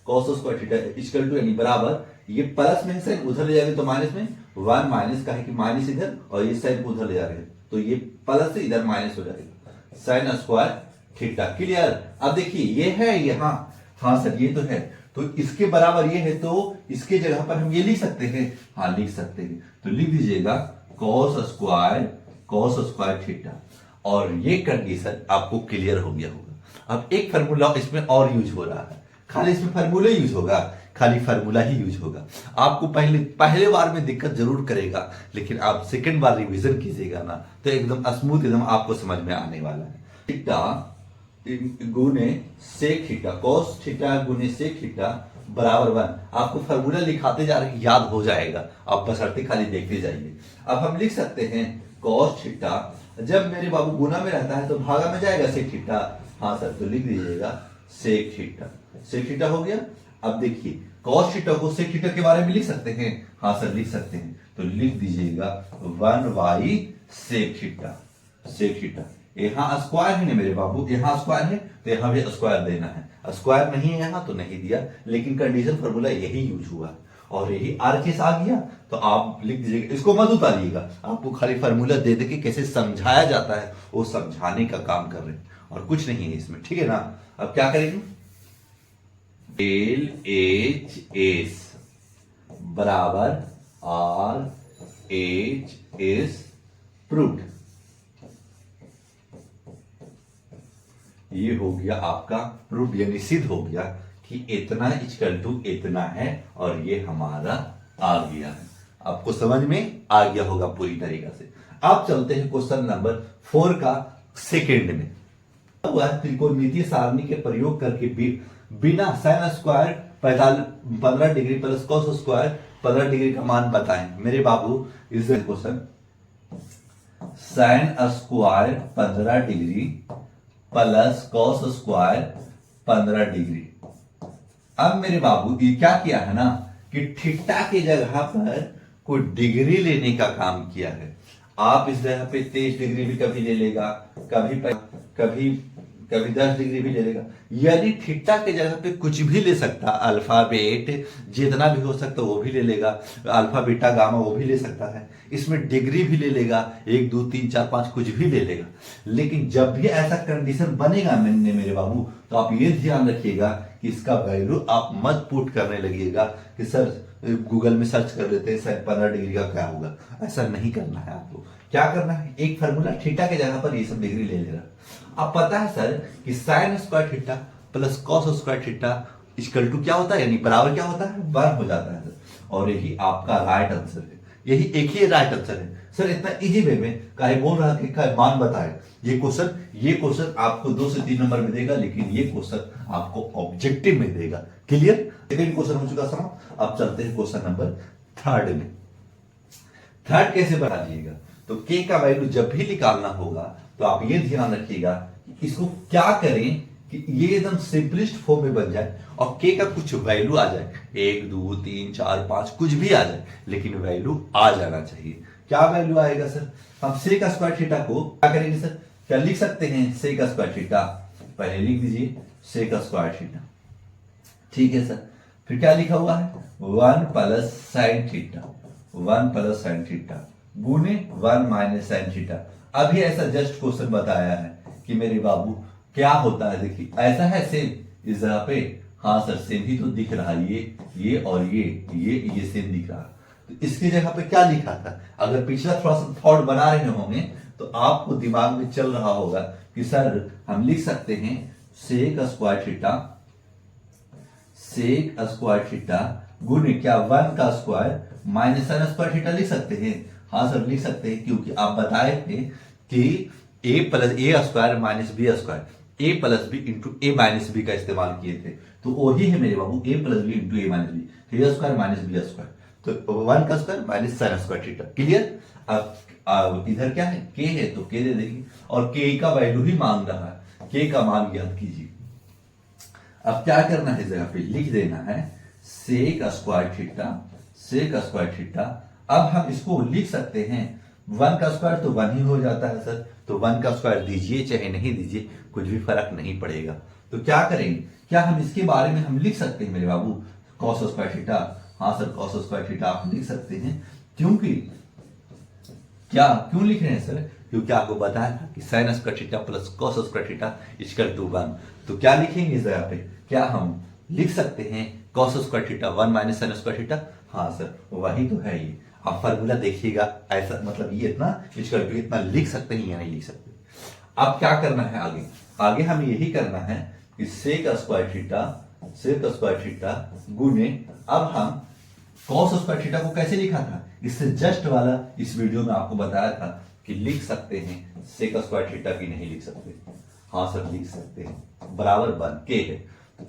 equal to यानी बराबर, ये प्लस में साइन उधर ले जाएंगे तो माइनस में 1 माइनस का है कि माइनस इधर और ये साइन उधर ले जा रहे हैं तो ये प्लस से इधर माइनस हो जाएगा। Sign square theta. क्लियर? अब देखिए ये है यहाँ, हाँ सर ये तो है, तो इसके बराबर ये है तो इसके जगह पर हम ये लिख सकते हैं। हाँ लिख सकते हैं। तो लिख दीजिएगा कॉस स्क्वायर थीटा। और ये कंडीशन आपको क्लियर हो गया होगा। अब एक फार्मूला इसमें और यूज हो रहा है, खाली इसमें फार्मूला यूज होगा, खाली फार्मूला ही यूज होगा। आपको पहले बार में दिक्कत जरूर करेगा, लेकिन आप सेकंड बार रिवीजन कीजिएगा ना तो एकदम स्मूथ, एकदम आपको समझ में आने वाला है। थीटा गुने सेक थीटा, कॉस थीटा गुने सेक थीटा बराबर 1। आपको फार्मूला लिखाते जा रहे याद हो जाएगा, आप बशर्ते खाली देखते जाइए। अब हम लिख सकते हैं कॉस थीटा, जब मेरे बाबू गुना में रहता है तो भागा में जाएगा सेक थीटा। हाँ सर, तो लिख दीजिएगा सेक थीटा हो गया। अब देखिए कॉस थीटा को सेक थीटा के बारे में लिख सकते हैं। हाँ सर, लिख सकते हैं। तो लिख दीजिएगा 1 बाई सेक थीटा। यहाँ स्क्वायर है ना मेरे बाबू, यहाँ स्क्वायर है तो यहाँ भी स्क्वायर देना है। स्क्वायर नहीं है यहाँ तो नहीं दिया, लेकिन कंडीशन फॉर्मूला यही यूज हुआ और यही आरकेस आ गया। तो आप लिख दीजिएगा, इसको मत उतारिएगा, आपको खाली फार्मूला दे के कैसे समझाया जाता है वो समझाने का काम कर रहे हैं और कुछ नहीं है इसमें, ठीक है ना? अब क्या करेंगे? LHS बराबर RHS प्रूव्ड। ये हो गया आपका प्रूफ, यानी सिद्ध हो गया कि इतना इक्वल टू इतना है और ये हमारा आ गया है। आपको समझ में आ गया होगा पूरी तरीका से। अब चलते हैं क्वेश्चन नंबर 4 का सेकेंड में। त्रिकोणमितीय सारणी के प्रयोग करके बिना sine square 15 degree plus cos square 15 degree का मान बताएं। मेरे बाबू इस question sine square 15 degree plus cos square 15 degree. अब मेरे बाबू ये क्या किया है ना कि थीटा की जगह पर कोई डिग्री लेने का काम किया है। आप इस जगह पे 23 डिग्री भी कभी ले लेगा, कभी 10 डिग्री भी ले लेगा, यानी थीटा के जगह पे कुछ भी ले सकता, अल्फाबेट जितना भी हो सकता वो भी ले लेगा, अल्फा बीटा गामा वो भी ले सकता है, इसमें डिग्री भी ले लेगा, 1 2 3 4 5 कुछ भी ले लेगा। लेकिन जब भी ऐसा कंडीशन बनेगा मेरे बाबू, तो आप ये ध्यान रखिएगा कि इसका वैल्यू आप मत पुट करने लगिएगा कि सर गूगल में सर्च कर लेते हैं सर 15 डिग्री का क्या होगा। ऐसा नहीं करना है आपको। क्या करना है, एक फार्मूला थीटा के जगह पर ये सब डिग्री ले लेना। अब पता है सर कि sine square theta plus cos square theta equal to क्या होता है, यानी बराबर क्या होता है, 1 हो जाता है सर। और यही आपका राइट आंसर है, यही एक ही राइट आंसर है सर। इतना इजी वे में काहे बोल रहा कि मान बताए। ये क्वेश्चन आपको 2 से 3 नंबर में देगा, लेकिन ये क्वेश्चन आपको ऑब्जेक्टिव में देगा। क्लियर, सेकंड क्वेश्चन हो चुका समाप्त। अब चलते हैं क्वेश्चन नंबर 3 में। थर्ड कैसे बना लीजिएगा, तो के का वैल्यू जब भी निकालना होगा तो आप ये ध्यान रखिएगा कि इसको क्या करें कि ये एकदम सिंपलिस्ट फॉर्म में बन जाए और के का कुछ वैल्यू आ जाए, 1 2 3 4 5 कुछ भी आ जाए, लेकिन वैल्यू आ जाना चाहिए। क्या वैल्यू आएगा सर, हम सेक स्क्वायर थीटा को क्या करेंगे सर, क्या लिख सकते हैं सेक स्क्वायर थीटा, पहले लिख दीजिए सेक स्क्वायर थीटा, ठीक है सर। फिर क्या लिखा हुआ है 1 plus sine theta, 1 plus sign theta गुने 1 माइनस साइन थीटा। अभी ऐसा जस्ट क्वेश्चन बताया है कि मेरे बाबू क्या होता है, देखिए ऐसा है सेम इस जगह पे, हाँ सर सेम ही तो दिख रहा है, ये और ये सेम दिख रहा है। तो इसकी जगह पे क्या लिखा था, अगर पिछला थोड़ा सा थॉट बना रहे होंगे तो आपको दिमाग में चल रहा होगा कि सर हम लिख सकते हैं sec square theta, sec square theta गुने क्या 1 का square minus sine square theta लिख सकते हैं। हाँ सर लिख सकते हैं, क्योंकि आप बताए थे कि ए plus A square minus B square, A plus B into A minus B का इस्तेमाल किए थे, तो वही है मेरे बाबू ए plus B into A minus B, तो ए स्क्वायर माइनस बी स्क्वायर, तो 1 का square minus sine square theta. Clear. अब इधर क्या है के है तो के दे देंगे, और के का वैल्यू ही मांग रहा है, के का मान ज्ञात कीजिए। अब क्या करना है, जगह पे लिख देना है sec square theta, sec square theta. अब हम इसको लिख सकते हैं 1 का स्क्वायर तो 1 ही हो जाता है सर, तो 1 का स्क्वायर दीजिए चाहे नहीं दीजिए कुछ भी फर्क नहीं पड़ेगा। तो क्या करेंगे, क्या हम इसके बारे में हम लिख सकते हैं मेरे बाबू कॉस स्क्वायर थीटा, हाँ सर कॉस स्क्वायर थीटा आप लिख सकते हैं, क्योंकि क्या क्यों लिख रहे हैं सर, क्योंकि आपको बताया था कि sine square theta plus cos square theta equal to 1। तो क्या लिखेंगे इस जगह पे, क्या हम लिख सकते हैं cos square theta 1 minus sine square theta, हाँ सर वही तो है ये। आप फार्मूला देखिएगा, ऐसा मतलब ये इतना इक्वल टू इतना लिख सकते हैं या नहीं लिख सकते। अब क्या करना है आगे हमें यही करना है कि sec square theta, sec square theta गुने, अब हम कॉस स्क्वायर थीटा को कैसे लिखा था, इससे जस्ट वाला इस वीडियो में आपको बताया था कि लिख सकते हैं सेक स्क्वायर थीटा की नहीं लिख सकते, हाँ सर लिख सकते हैं, बराबर 1 के है,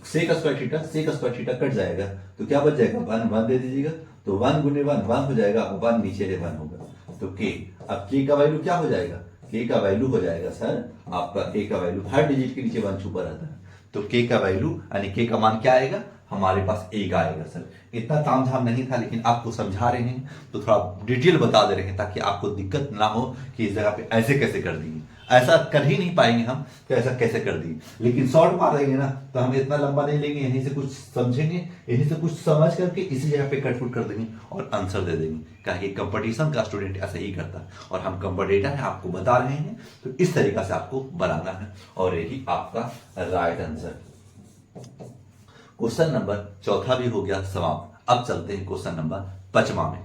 sec square theta, sec square theta cut जाएगा तो क्या बच जाएगा 1 दे दीजिएगा, तो 1 गुने 1 हो जाएगा, 1 नीचे से 1 होगा, तो के। अब के का वैल्यू क्या हो जाएगा, के का वैल्यू हो जाएगा सर आपका, के का वैल्यू हर डिजिट के नीचे 1 छुपा रहता है, तो के का वैल्यू यानी के का मान क्या आएगा, हमारे पास 1 आएगा सर। इतना तामझाम नहीं था, लेकिन आपको समझा रहे हैं तो थोड़ा डिटेल बता दे रहे हैं ताकि आपको दिक्कत ना हो कि इस जगह पे ऐसे कैसे कर दिए, ऐसा कर ही नहीं पाएंगे हम तो ऐसा कैसे कर दिए, लेकिन शॉर्ट मार देंगे ना तो हम इतना लंबा नहीं लेंगे, यहीं से कुछ समझेंगे, यहीं से कुछ समझ करके इसी जगह पे कटपुट कर देंगे और आंसर दे देंगे। कहीं कंपटीशन का स्टूडेंट ऐसे ही करता है, और हम कंपटीटर हैं आपको बता रहे हैं, तो इस तरीका से आपको बनाना है और यही आपका राइट आंसर। क्वेश्चन नंबर 4 भी हो गया समाप्त। अब चलते हैं क्वेश्चन नंबर 5 में।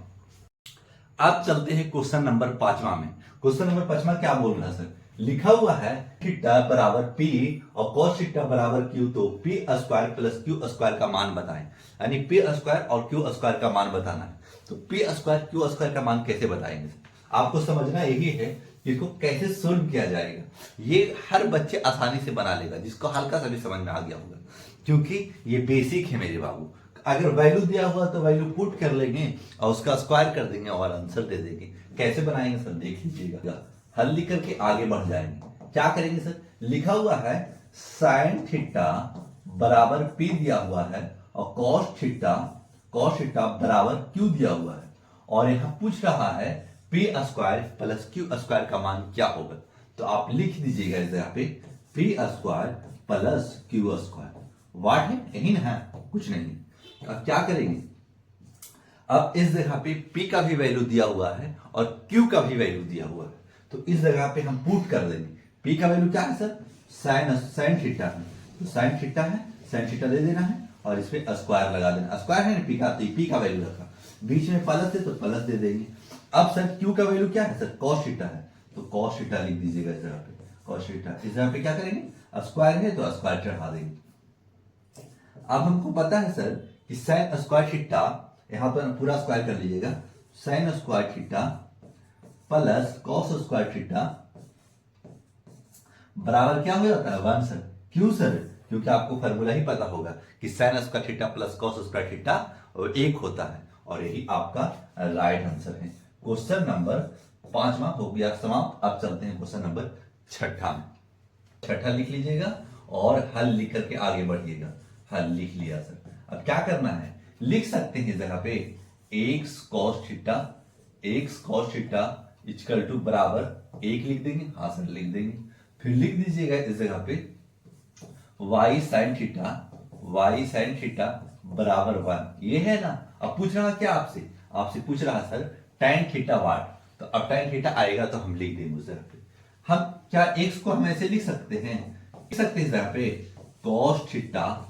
अब चलते हैं क्वेश्चन नंबर 5 में। क्वेश्चन नंबर 5 क्या बोल रहा है सर, लिखा हुआ है थीटा बराबर पी और कॉस थीटा बराबर क्यू, तो P square plus Q square का मान बताएं, यानी पी स्क्वायर और क्यू स्क्वायर का मान बताना है। तो पी स्क्वायर क्यू स्क्वायर का मान कैसे बताएंगे, आपको समझना यही है कि इसको कैसे सोल्व किया जाएगा। ये हर बच्चे आसानी से बना लेगा जिसको हल्का सा भी समझ में आ गया होगा, क्योंकि ये बेसिक है मेरे बाबू। अगर वैल्यू दिया हुआ तो वैल्यू पुट कर लेंगे और उसका स्क्वायर कर देंगे और आंसर दे देंगे। कैसे बनाएंगे सर देख लीजिएगा, हल लिख करके आगे बढ़ जाएंगे। क्या करेंगे सर, लिखा हुआ है साइन थीटा बराबर पी दिया हुआ है और कॉस थीटा बराबर क्यू दिया हुआ है, और यहां पूछ रहा है P square plus Q square का मान क्या होगा। तो आप लिख दीजिएगा इस जगह पे P square plus Q square. वाट है यही ना है, कुछ नहीं। अब क्या करेंगे, अब इस जगह पे P का भी वैल्यू दिया हुआ है और Q का भी वैल्यू दिया हुआ है, तो इस जगह पे हम पुट कर देंगे। P का वैल्यू क्या है सर, साइन थीटा है, तो साइन थीटा है, साइन थीटा दे देना है और इस पे स्क्वायर लगा देना। स्क्वायर है ना P का, तो P का वैल्यू रखा, बीच में प्लस है तो प्लस दे देंगे। अब सर Q का वैल्यू क्या है सर, कॉस थीटा है, तो कॉस थीटा लिख दीजिएगा इस जगह पे, कॉस थीटा। इस जगह पे क्या करेंगे, स्क्वायर है तो स्क्वायर चढ़ा देंगे। अब हमको पता है सर कि साइन स्क्वायर थीटा, यहां पर पूरा स्क्वायर कर लीजिएगा, sign square theta plus cos square theta बराबर क्या हो जाता है, 1 सर। क्यों सर, क्योंकि आपको फॉर्मूला ही पता होगा कि sine square theta plus cos square theta 1 होता है, और यही आपका राइट आंसर है। क्वेश्चन नंबर 5वां हो गया समाप्त। अब चलते हैं क्वेश्चन नंबर 6 में। 6 लिख लीजिएगा और हल लिख करके आगे बढ़िएगा। हल लिख लिया सर। अब क्या करना है, लिख सकते हैं इस जगह पे X cos theta equal to बराबर 1 लिख देंगे, हाँ सर लिख देंगे। फिर लिख दीजिएगा इस जगह पे y sin थीटा बराबर 1, ये है ना। अब पूछ रहा क्या आपसे, आपसे पूछ रहा सर tan थीटा वाट, तो अब tan थीटा आएगा तो हम लिख देंगे उस जगह पे। हम क्या x को हम ऐसे लिख सकते हैं, लिख सकते हैं इस जगह पे cos थीटा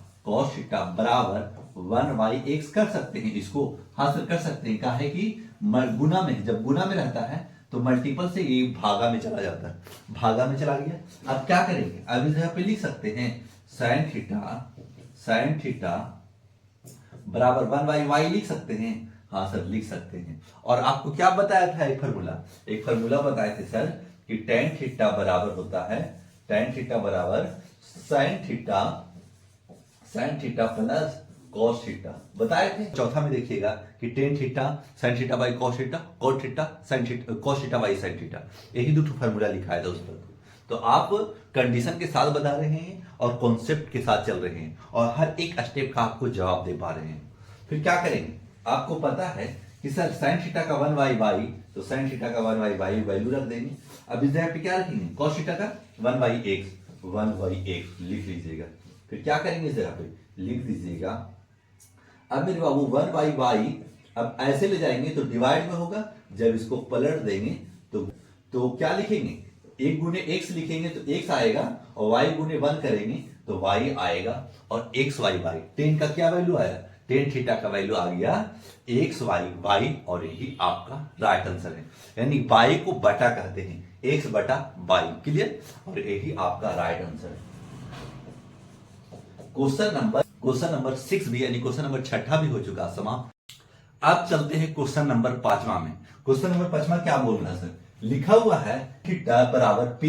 बराबर 1/x कर सकते हैं इसको, हाँ सर कर सकते हैं। कहा है कि गुना में, जब गुना में रहता है तो मल्टीपल से ये भागा में चला जाता है, भागा में चला गया। अब क्या करेंगे, अब इस जगह पे लिख सकते हैं साइन थीटा बराबर 1/y लिख सकते हैं, हाँ सर लिख सकते हैं। और आपको क्या बताया था, एक फॉर्मूला बताए थे सर कि tan थीटा बराबर होता है, tan थीटा बराबर sine theta plus cos theta बताए थे। चौथा में देखिएगा कि tan theta sine theta by cos theta, cos theta sine theta, cos theta by sine theta, यही दो फॉर्मूला लिखा है दोस्तों। तो आप कंडीशन के साथ बता रहे हैं और कॉन्सेप्ट के साथ चल रहे हैं और हर एक स्टेप का आपको जवाब दे पा रहे हैं। फिर क्या करेंगे, आपको पता है कि सर साइन थीटा का 1/y, तो साइन थीटा का 1/y वैल्यू रख देंगे। अब इस जगह पे क्या रखेंगे, कॉस थीटा का 1/x लिख लीजिएगा। फिर क्या करेंगे, इस जगह पे लिख दीजिएगा। अब मेरे बाबू 1/y, अब ऐसे ले जाएंगे तो डिवाइड में होगा, जब इसको पलट देंगे तो क्या लिखेंगे, 1 गुने x लिखेंगे तो x आएगा, और y गुने 1 करेंगे तो y आएगा, और xy टेन का क्या वैल्यू आया, टेन थीटा का वैल्यू आ गया xy, और यही आपका राइट आंसर है। यानी y को बटा कहते हैं, x बटा y, क्लियर, और यही आपका राइट आंसर है। क्वेश्चन नंबर 6 भी, यानी क्वेश्चन नंबर 6 भी हो चुका समाप्त। अब चलते हैं क्वेश्चन नंबर 5वां में। क्वेश्चन नंबर 5वां क्या बोल रहा है सर, लिखा हुआ है थीटा बराबर p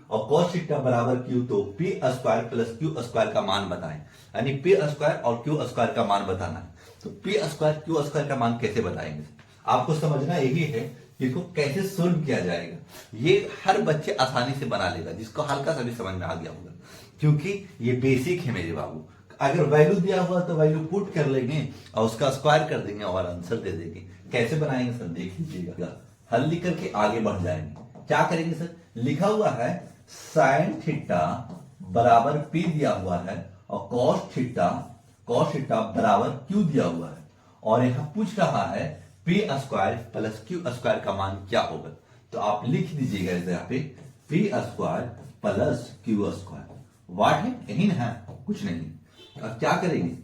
और cos थीटा बराबर q, तो p square plus q square का मान बताएं। यानी p स्क्वायर और q स्क्वायर का मान बताना है। तो p स्क्वायर q स्क्वायर का मान कैसे बताएंगे, आपको समझना यही है कि इसको कैसे सोल्व किया जाएगा। ये हर बच्चे आसानी से बना लेगा जिसको हल्का सा भी समझ में आ गया होगा, क्योंकि ये बेसिक है मेरे बाबू। अगर वैल्यू दिया हुआ तो वैल्यू पुट कर लेंगे और उसका स्क्वायर कर देंगे और आंसर दे देंगे। कैसे बनाएंगे सर, देख लीजिएगा। हल लिख करके आगे बढ़ जाएंगे। क्या करेंगे सर, लिखा हुआ है साइन थीटा बराबर p दिया हुआ है और cos थीटा बराबर q दिया हुआ है, और यहां पूछ रहा है p square plus q square का मान क्या होगा। तो आप लिख दीजिएगा इस जगह पे p square plus q square. वाट है यही ना है, कुछ नहीं। अब क्या करेंगे,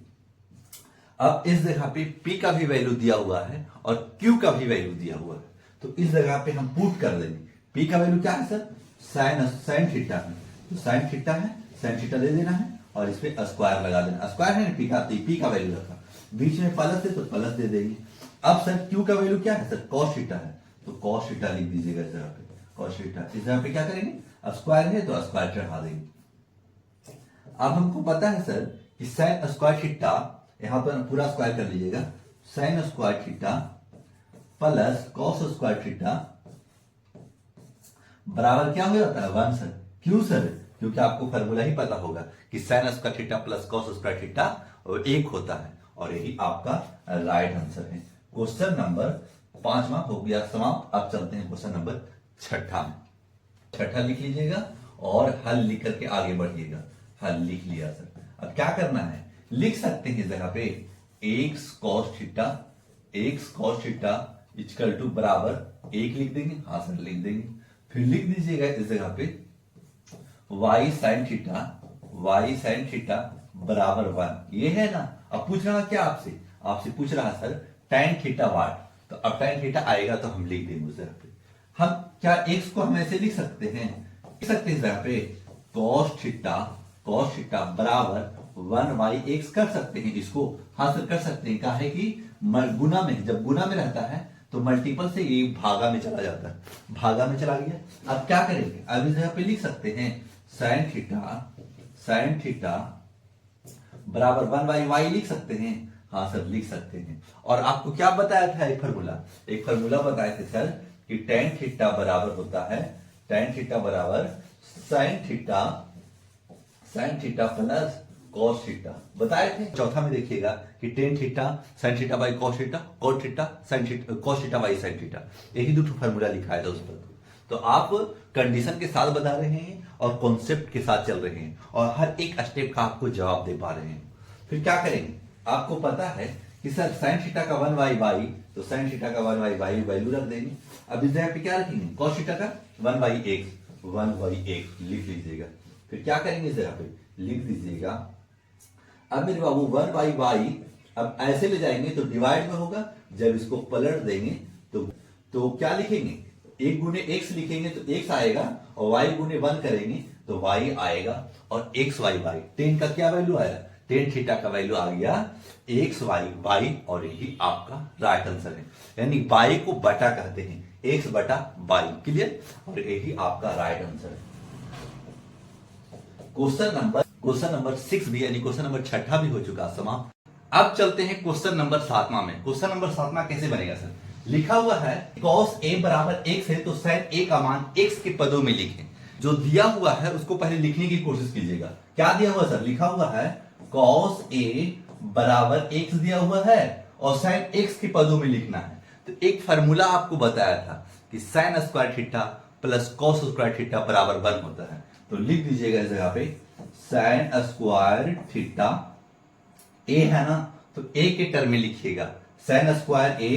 अब इस जगह पे p का भी वैल्यू दिया हुआ है और q का भी वैल्यू दिया हुआ है, तो इस जगह पे हम पुट कर देंगे। p का वैल्यू क्या है सर, साइन थीटा है, तो साइन थीटा है, साइन थीटा दे देना है और इस पे स्क्वायर लगा देना। स्क्वायर है ना p का, तो p का वैल्यू रखा, बीच में प्लस है तो प्लस दे देंगे। अब सर q का वैल्यू क्या है सर, cos थीटा है, तो cos थीटा लिख दीजिएगा इस जगह पे, cos थीटा। इस जगह पे क्या करेंगे, स्क्वायर है तो स्क्वायर चढ़ा देंगे। अब हमको पता है सर कि साइन स्क्वायर थीटा, यहां पर पूरा स्क्वायर कर लीजिएगा, sign square theta plus cos square theta बराबर क्या हो जाता है, 1 सर। क्यों सर, क्योंकि आपको फॉर्मूला ही पता होगा कि sine square theta plus cos square theta 1 होता है, और यही आपका राइट आंसर है। क्वेश्चन नंबर 5वां हो गया समाप्त। अब चलते हैं क्वेश्चन नंबर 6 में। 6 लिख लीजिएगा और हल लिख करके आगे बढ़िएगा। हाँ लिख लिया सर। अब क्या करना है, लिख सकते हैं इस जगह पे x cos theta, x cos theta equal to बराबर एक लिख देंगे, हाँ सर लिख देंगे। फिर लिख दीजिएगा इस जगह पे y sin theta, y sin theta बराबर 1, ये है ना। अब पूछ रहा क्या आपसे, आपसे पूछ रहा सर tan थीटा वाट, तो अब tan थीटा आएगा तो हम लिख देंगे उस जगह पे। हम क्या x को हम ऐसे लिख सकते हैं, लिख सकते हैं इस जगह पे cos थीटा बराबर 1/x कर सकते हैं इसको, हाँ सर कर सकते हैं। कहा है कि गुना में, जब गुना में रहता है तो मल्टीपल से ये भागा में चला जाता है, भागा में चला गया। अब क्या करेंगे, अब इस जगह पे लिख सकते हैं sin थीटा बराबर 1/y लिख सकते हैं, हाँ सर लिख सकते हैं। और आपको क्या बताया था, एक फार्मूला बताए थे सर कि tan थीटा बराबर होता है, tan थीटा बराबर sin theta plus cos theta बताए थे। चौथा में देखिएगा कि tan theta sin theta by cos theta, cos theta cos theta by sin theta, यही दो फार्मूला लिखा है था उस पर। तो आप कंडीशन के साथ बता रहे हैं और कॉन्सेप्ट के साथ चल रहे हैं और हर एक स्टेप का आपको जवाब दे पा रहे हैं। फिर क्या करेंगे, आपको पता है कि सर sin थीटा का 1/y, तो sin थीटा का 1/y वैल्यू रख देंगे। अब इस जगह पे क्या रखेंगे, cos थीटा का 1/x लिख लीजिएगा। फिर क्या करेंगे, इस जगह पे लिख दीजिएगा। अब मेरे बाबू 1/y अब ऐसे ले जाएंगे तो डिवाइड में होगा, जब इसको पलट देंगे तो क्या लिखेंगे, एक गुने x लिखेंगे तो x आएगा और y गुने 1 करेंगे तो y आएगा। और xy tan का क्या वैल्यू आया, tan थीटा का वैल्यू आ गया xy, और यही आपका राइट आंसर है। यानी y को बटा कहते हैं, x बटा y, क्लियर, और यही आपका राइट आंसर है। क्वेश्चन नंबर 6 भी, यानी क्वेश्चन नंबर 6 भी हो चुका समाप्त। अब चलते हैं क्वेश्चन नंबर 7 में। क्वेश्चन नंबर 7 कैसे बनेगा सर, लिखा हुआ है cos a बराबर x है तो sin a का मान x के पदों में लिखें। जो दिया हुआ है उसको पहले लिखने की कोशिश कीजिएगा। क्या दिया हुआ सर, लिखा हुआ है cos a बराबर x दिया हुआ है और sin x के पदों में लिखना है। तो एक फार्मूला आपको बताया था कि sin square theta plus cos square theta बराबर 1 होता है। तो लिख दीजिएगा इस जगह पे sin स्क्वायर थीटा a है ना, तो a के टर्म में लिखिएगा sin square a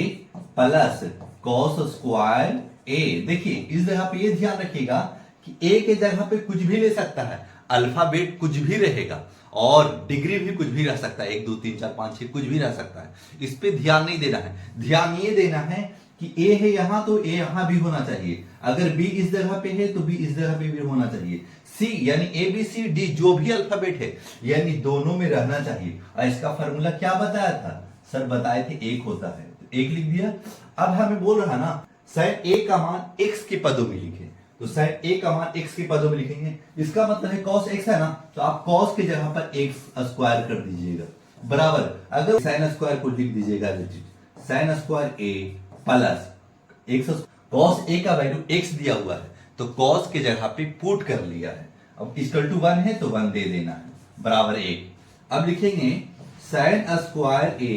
plus cos square a। देखिए इस जगह पे ये ध्यान रखिएगा कि a के जगह पे कुछ भी ले सकता है, अल्फाबेट कुछ भी रहेगा और डिग्री भी कुछ भी रह सकता है, 1 2 3 4 5 6 कुछ भी रह सकता है। इस पे ध्यान नहीं देना है, ध्यान ये देना है कि a है यहां तो a यहां भी होना चाहिए, अगर b इस जगह पे है तो b इस जगह पे भी होना चाहिए, c यानी a b c d जो भी अल्फाबेट है यानी दोनों में रहना चाहिए। और इसका फार्मूला क्या बताया था सर, बताए थे 1 होता है, तो 1 लिख दिया। अब हमें बोल रहा ना sin a का मान x के पदों में लिखे, तो sin a का मान x के पदों में लिखेंगे। इसका मतलब है cos x है ना, तो आप cos की जगह पर x स्क्वायर कर दीजिएगा बराबर, अगर sin स्क्वायर को लिख दीजिएगा sin square a plus x, cos a का वैल्यू x दिया हुआ है तो cos की जगह पे पुट कर लिया है। अब इक्वल टू 1 है तो 1 दे देना है बराबर 1। अब लिखेंगे sin स्क्वायर a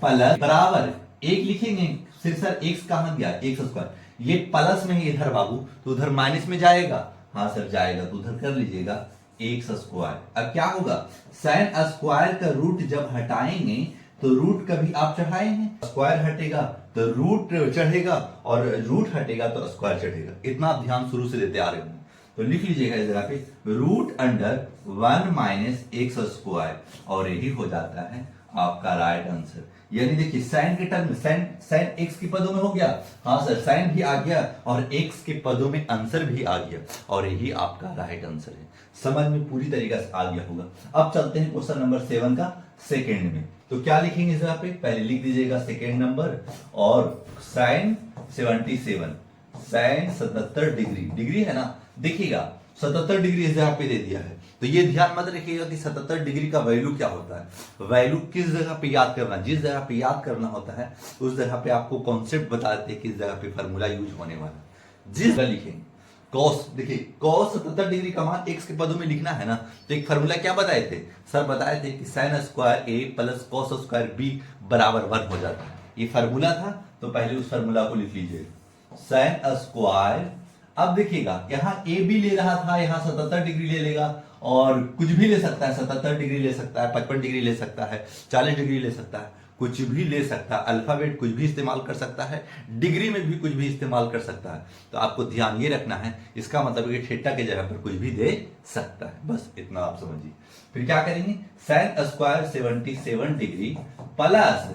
प्लस बराबर 1 लिखेंगे। फिर सर x कहां गया, x स्क्वायर, ये प्लस में है इधर बाबू, तो उधर माइनस में जाएगा, हाँ सर जाएगा, तो उधर कर लीजिएगा x स्क्वायर। अब क्या होगा, sin स्क्वायर का रूट जब हटाएंगे तो रूट कभी आप चढ़ाए हैं, स्क्वायर हटेगा तो रूट चढ़ेगा और रूट हटेगा तो स्क्वायर चढ़ेगा। इतना आप ध्यान शुरू से देते आ रहे हैं, तो लिख लीजिएगा इस जगह पे root under 1 minus X square, और यही हो जाता है आपका राइट आंसर। यानी देखिए साइन के टर्म में साइन एक्स के पदों में हो गया, हाँ सर साइन भी आ गया और एक्स के पदों में आंसर भी आ गया, और यही आपका राइट आंसर है। समझ में पूरी तरीके से आ गया होगा। अब चलते हैं क्वेश्चन नंबर 7 का सेकेंड में। तो क्या लिखेंगे इस जगह पे, पहले लिख दीजिएगा सेकेंड नंबर और साइन 77, साइन 77 डिग्री है ना, देखिएगा 77 डिग्री इस जगह पे दे दिया है, तो ये ध्यान मत रखिएगा कि 77 डिग्री का वैल्यू क्या होता है। वैल्यू किस जगह पे याद करना, जिस जगह पे याद करना होता है उस जगह पे आपको कॉन्सेप्ट बता देते हैं किस जगह पे फॉर्मूला यूज होने वाला है। जिस जगह लिखेंगे कॉस, देखिए कॉस 77 डिग्री का मान एक्स के पदों में लिखना है ना, तो एक फॉर्मूला क्या बताए थे सर, बताए थे कि sine square A plus cos square B बराबर 1 हो जाता है। ये फॉर्मूला था, तो पहले उस फॉर्मूला को लिख लीजिए साइन स्क्वायर। अब देखिएगा यहाँ ए बी ले रहा था, यहाँ 77 डिग्री ले लेगा और कुछ भी ले सकता है, 77 डिग्री ले सकता है, 55 डिग्री ले सकता है, 40 डिग्री ले सकता है, कुछ भी ले सकता है। अल्फाबेट कुछ भी इस्तेमाल कर सकता है, डिग्री में भी कुछ भी इस्तेमाल कर सकता है। तो आपको ध्यान ये रखना है, इसका मतलब है कि थीटा के जगह पर कुछ भी दे सकता है, बस इतना आप समझिए। फिर क्या करेंगे, sine square 77 degree plus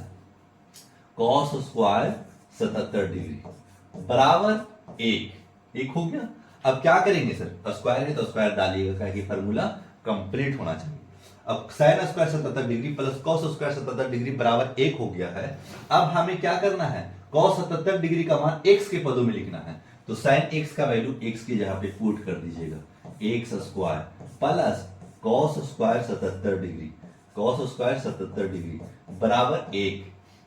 cos square 77 degree बराबर एक हो गया। अब क्या करेंगे सर, स्क्वायर है तो स्क्वायर डालिएगा, क्या कि फॉर्मूला कंप्लीट होना चाहिए। अब sine square 77 degree plus cos square 77 degree बराबर 1 हो गया है। अब हमें क्या करना है, कॉस 77 डिग्री का मान x के पदों में लिखना है। तो साइन x का वैल्यू x की जगह पे पुट कर दीजिएगा, x square plus cos square 77 degree, cos square 77 degree बराबर 1,